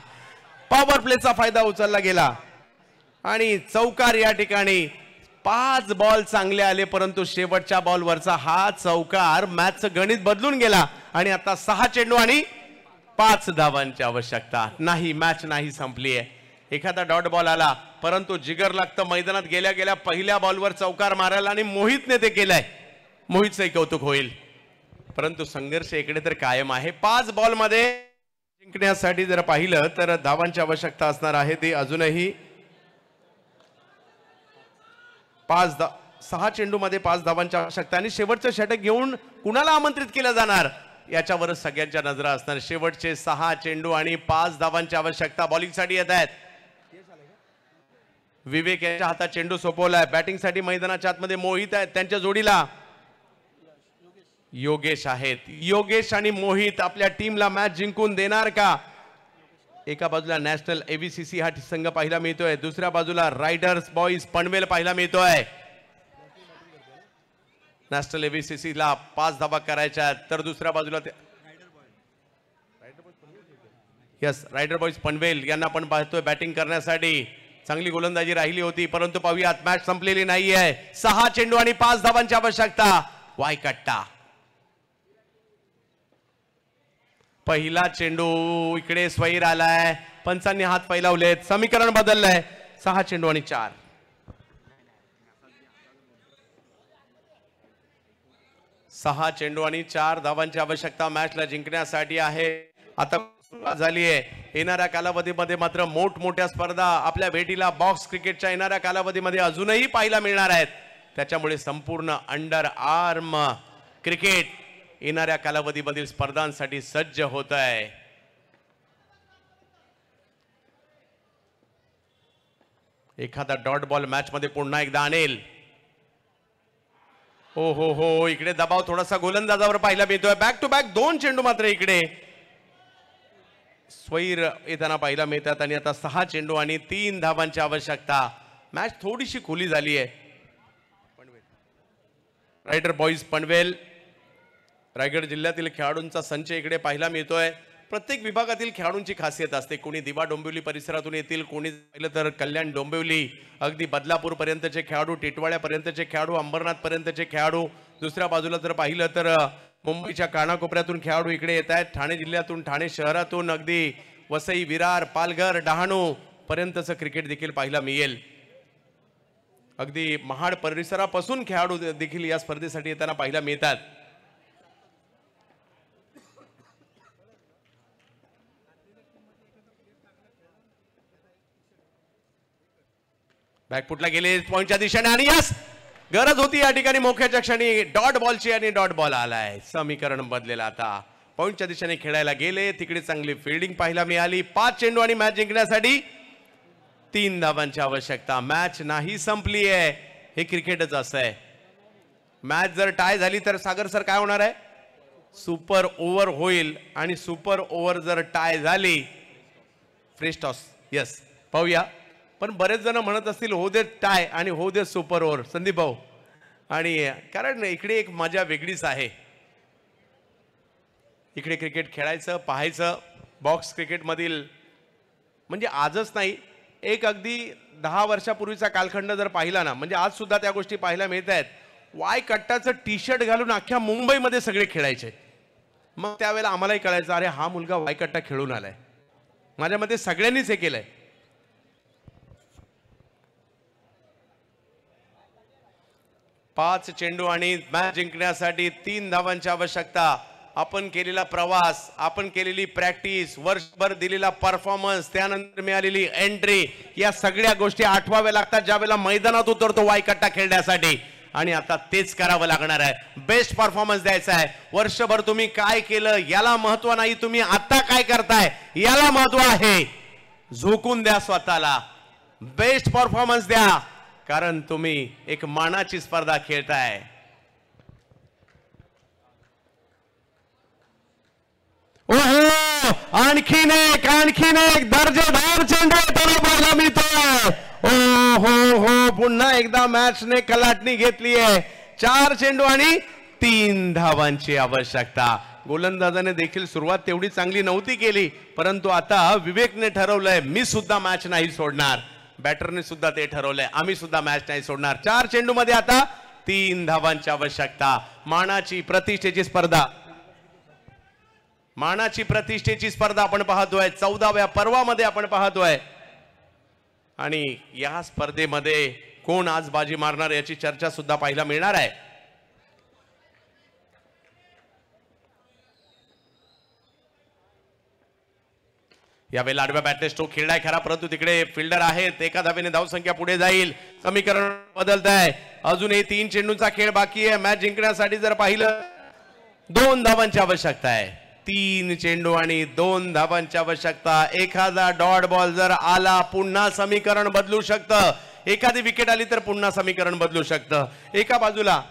पॉवर प्लेचा फायदा उचलला गेला आणि चौकार या ठिकाणी. 5 बॉल चांगले आले परंतु शेवटच्या बॉलवरचा हा चौकार मॅचचं गणित बदलून गेला आणि आता 6 चेंडू आणि 5 धावांची आवश्यकता. नाही, मॅच नाही संपली आहे. एखादा डॉट बॉल आला परंतु जिगर लागतं मैदानात गेल्या गेल्या पहिल्या बॉलवर चौकार मारायला आणि मोहितने ते केलंय. मोहितचंही कौतुक होईल परंतु संघर्ष इकडे तर कायम आहे. 5 बॉलमध्ये जिंकण्यासाठी जर पाहिलं तर धावांची आवश्यकता असणार आहे. ते अजूनही 6 चेंडूमध्ये 5 धावांची आवश्यकता आणि शेवटचं षटक घेऊन कुणाला आमंत्रित केलं जाणार याच्यावरच सगळ्यांच्या नजरा असणार. शेवटचे 6 चेंडू आणि 5 धावांची आवश्यकता. बॉलिंगसाठी येत आहेत. विवेक यांच्या हातात चेंडू सोपवलाय. बॅटिंगसाठी मैदानाच्या आतमध्ये मोहित आहेत. त्यांच्या जोडीला योगेश आहेत. योगेश आणि मोहित आपल्या टीमला मॅच जिंकून देणार का? एका बाजूला नॅशनल एव्हीसीसी हा संघ पाहायला मिळतोय. दुसऱ्या बाजूला रायडर्स बॉईज पनवेल पाहायला मिळतोय. नॅशनल एव्हीसीसी ला 5 धावा करायच्या तर दुसऱ्या बाजूला रायडर बॉईज पनवेल यांना पण पाहतोय बॅटिंग करण्यासाठी. चांगली गोलंदाजी राहिली होती परंतु पाहूयात मॅच संपलेली नाहीये. 6 चेंडू आणि 5 धावांची आवश्यकता. वायकट्टा पहिला चेंडू इकडे स्वैर आलाय. पंचांनी हात फैलावलेत. समीकरण बदललंय. 6 चेंडू आणि 4. 6 चेंडू आणि 4 धावांची आवश्यकता मॅचला जिंकण्यासाठी आहे. आता झाली आहे. येणाऱ्या कालावधीमध्ये मात्र मोठमोठ्या स्पर्धा आपल्या भेटीला बॉक्स क्रिकेटच्या येणाऱ्या कालावधीमध्ये अजूनही पाहायला मिळणार आहेत. त्याच्यामुळे संपूर्ण अंडर आर्म क्रिकेट येणाऱ्या कालावधीमधील स्पर्धांसाठी सज्ज होत आहे. एखादा डॉट बॉल मॅच मध्ये पुन्हा एकदा आणेल. हो हो हो, इकडे दबाव थोडासा गोलंदाजावर पाहायला मिळतोय. बॅक टू बॅक 2 चेंडू मात्र इकडे स्वैर येताना पाहायला मिळतात आणि आता 6 चेंडू आणि 3 धावांची आवश्यकता. मॅच थोडीशी खुली झाली आहे. रायडर बॉईज पनवेल रायगड जिल्ह्यातील खेळाडूंचा संच इकडे पाहायला मिळतोय. प्रत्येक विभागातील खेळाडूंची खासियत असते. कोणी दिवा डोंबिवली परिसरातून येतील, कोणी पाहिलं तर कल्याण डोंबिवली, अगदी बदलापूर पर्यंतचे खेळाडू, टिटवाळ्या पर्यंतचे खेळाडू, अंबरनाथ पर्यंतचे खेळाडू. दुसऱ्या बाजूला जर पाहिलं तर मुंबईच्या कानाकोपऱ्यातून खेळाडू इकडे येत आहेत. ठाणे जिल्ह्यातून, ठाणे शहरातून अगदी वसई, विरार, पालघर, डहाणू पर्यंतचं क्रिकेट देखील पाहायला मिळेल. अगदी महाड परिसरापासून खेळाडू देखील या स्पर्धेसाठी येताना पाहायला मिळतात. बॅकफुटला गेले पॉइंटच्या दिशेने आणि यस, गरज होती या ठिकाणी मोक्याच्या क्षणी डॉट बॉलची आणि डॉट बॉल आलाय. समीकरण बदलेला. आता पॉइंटच्या दिशेने खेळायला गेले. तिकडे चांगली फिल्डिंग पाहायला मिळाली. 5 चेंडू आणि मॅच जिंकण्यासाठी 3 धावांची आवश्यकता. मॅच नाही संपली आहे. हे क्रिकेटच असं आहे. मॅच जर टाय झाली तर सागर सर काय होणार आहे? सुपर ओव्हर होईल आणि सुपर ओव्हर जर टाय झाली फ्रेश टॉस. यस, पाहूया. पण बरेच जण म्हणत असतील हो दे टाय आणि हो दे सुपर ओव्हर. संदीप भाऊ, आणि कारण इकडे एक मजा वेगळीच आहे. इकडे क्रिकेट खेळायचं, पाहायचं. बॉक्स क्रिकेटमधील म्हणजे आजच नाही, एक अगदी 10 वर्षापूर्वीचा कालखंड जर पाहिला ना, म्हणजे आज सुद्धा त्या गोष्टी पाहायला मिळत आहेत. वाय कट्टाचं टी शर्ट घालून अख्ख्या मुंबईमध्ये सगळे खेळायचे. मग त्यावेळेला आम्हालाही कळायचं अरे हा मुलगा वाय कट्टा खेळून आलाय. माझ्या मते सगळ्यांनीच हे केलंय. पाच चेंडू आणि मॅच जिंकण्यासाठी 3 धावांची आवश्यकता. आपण केलेला प्रवास, आपण केलेली प्रॅक्टिस, वर्षभर दिलेला परफॉर्मन्स, त्यानंतर मिळालेली एंट्री, या सगळ्या गोष्टी आठवाव्या लागतात ज्यावेळेला मैदानात उतरतो वायकट्टा खेळण्यासाठी. आणि आता तेच करावं लागणार आहे. बेस्ट परफॉर्मन्स द्यायचा आहे. वर्षभर तुम्ही काय केलं याला महत्व नाही, तुम्ही आता काय करताय याला महत्व आहे. झोकून द्या स्वतःला, बेस्ट परफॉर्मन्स द्या, कारण तुम्ही एक मानाची स्पर्धा खेळताय. ओहो, आणखीन एक दर्जेदार चेंडू त्याला पाहायला मिळतोय. हो पुन्हा एकदा मॅचने कलाटणी घेतली आहे. 4 चेंडू आणि 3 धावांची आवश्यकता. गोलंदाजाने देखील सुरुवात तेवढी चांगली नव्हती केली, परंतु आता विवेकने ठरवलंय मी सुद्धा मॅच नाही सोडणार. बॅटरने सुद्धा ते ठरवलंय आम्ही सुद्धा मॅच नाही सोडणार. 4 चेंडू मध्ये आता 3 धावांची आवश्यकता. मानाची प्रतिष्ठेची स्पर्धा आपण पाहतोय. 14व्या पर्वामध्ये आपण पाहतोय आणि या स्पर्धेमध्ये कोण आज बाजी मारणार याची चर्चा सुद्धा पाहायला मिळणार आहे. यावेळेला आडव्या बॅटने स्ट्रोक खेळलाय खरा, परंतु तिकडे फिल्डर आहेत. एका धावेने धावसंख्या पुढे जाईल. समीकरण बदलत आहे. अजूनही 3 चेंडूंचा खेळ बाकी आहे. मॅच जिंकण्यासाठी जर पाहिलं 2 धावांची आवश्यकता आहे. 3 चेंडू आणि 2 धावांची आवश्यकता. एखादा डॉट बॉल जर आला पुन्हा समीकरण बदलू शकतं. एखादी विकेट आली तर पुन्हा समीकरण बदलू शकतं. एका बाजूला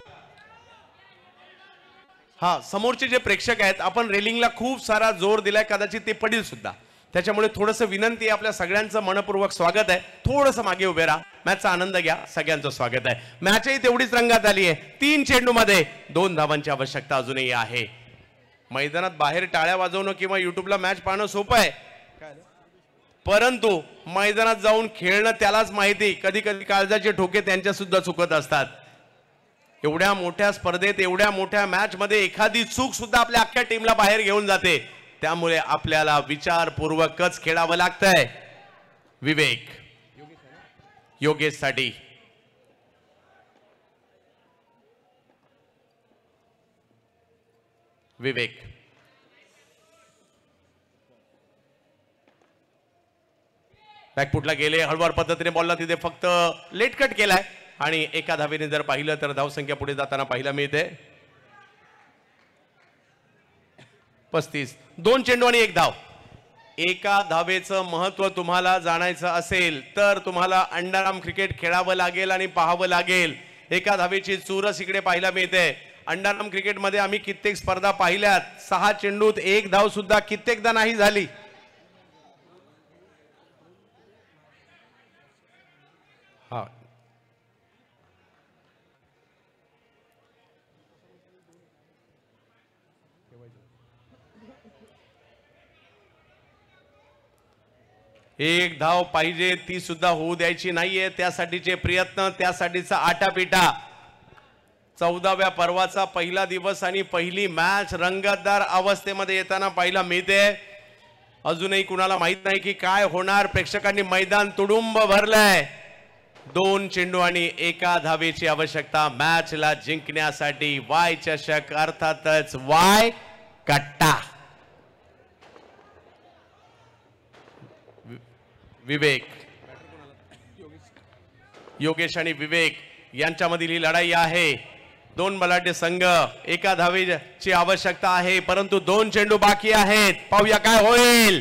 समोरचे जे प्रेक्षक आहेत, आपण रेलिंगला खूप सारा जोर दिलाय, कदाचित ते पडेल सुद्धा. त्याच्यामुळे थोडंसं विनंती आहे, आपल्या सगळ्यांचं मनपूर्वक स्वागत आहे. थोडंसं मागे उभे राहा, मॅचचा आनंद घ्या. सगळ्यांचं स्वागत आहे. मॅचही तेवढीच रंगात आली आहे. 3 चेंडू मध्ये 2 धावांची आवश्यकता अजूनही आहे. मैदानात बाहेर टाळ्या वाजवणं किंवा युट्यूबला मॅच पाहणं सोपं आहे, परंतु मैदानात जाऊन खेळणं त्यालाच माहिती. कधी कधी काळजाचे ठोके त्यांच्या सुद्धा चुकत असतात. एवढ्या मोठ्या स्पर्धेत, एवढ्या मोठ्या मॅच मध्ये एखादी चूक सुद्धा आपल्या अख्ख्या टीमला बाहेर घेऊन जाते. त्यामुळे आपल्याला विचारपूर्वकच खेळावं लागतंय. विवेक योगेश साठी विवेक बॅकफुटला गेले. हळूवार पद्धतीने बॉलला तिथे फक्त लेट कट केलाय आणि एका धावेने जर पाहिलं तर धावसंख्या पुढे जाताना पाहायला मिळते 35. 2 चेंडू आणि 1 धाव. एका धावेचं महत्व तुम्हाला जाणायचं असेल तर तुम्हाला अंडरआर्म क्रिकेट खेळावं लागेल आणि पाहावं लागेल. एका धावेची चूरस इकडे पाहायला मिळते. अंडरआर्म क्रिकेटमध्ये आम्ही कित्येक स्पर्धा पाहिल्यात. 6 चेंडूत 1 धाव सुद्धा कित्येकदा नाही झाली. एक धाव पाहिजे, ती सुद्धा होऊ द्यायची नाहीये. त्यासाठीचे प्रयत्न, त्यासाठीचा आटापिटा. 14व्या पर्वाचा पहिला दिवस आणि पहिली मॅच रंगतदार अवस्थेमध्ये येताना पाहायला मिळते. अजूनही कुणाला माहित नाही की काय होणार. प्रेक्षकांनी मैदान तुडुंब भरलंय. 2 चेंडू आणि 1 धावेची आवश्यकता मॅचला जिंकण्यासाठी. वाय चषक अर्थातच वाय कट्टा. विवेक, योगेश आणि विवेक यांच्यामधील ही लढाई आहे. 2 बलाढ्य संघ. 1 धावेची आवश्यकता आहे, परंतु 2 चेंडू बाकी आहेत. पाहूया काय होईल.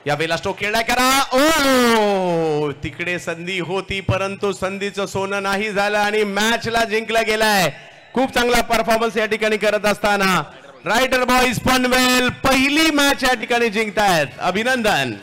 यावेळेला स्ट्रोक खेळलाय करा. ओ, तिकडे संधी होती, परंतु संधीचं सोनं नाही झालं आणि मॅचला जिंकला गेलाय. खूप चांगला परफॉर्मन्स या ठिकाणी करत असताना रायडर बॉईज पनवेल पहिली मॅच या ठिकाणी जिंकतायत. अभिनंदन.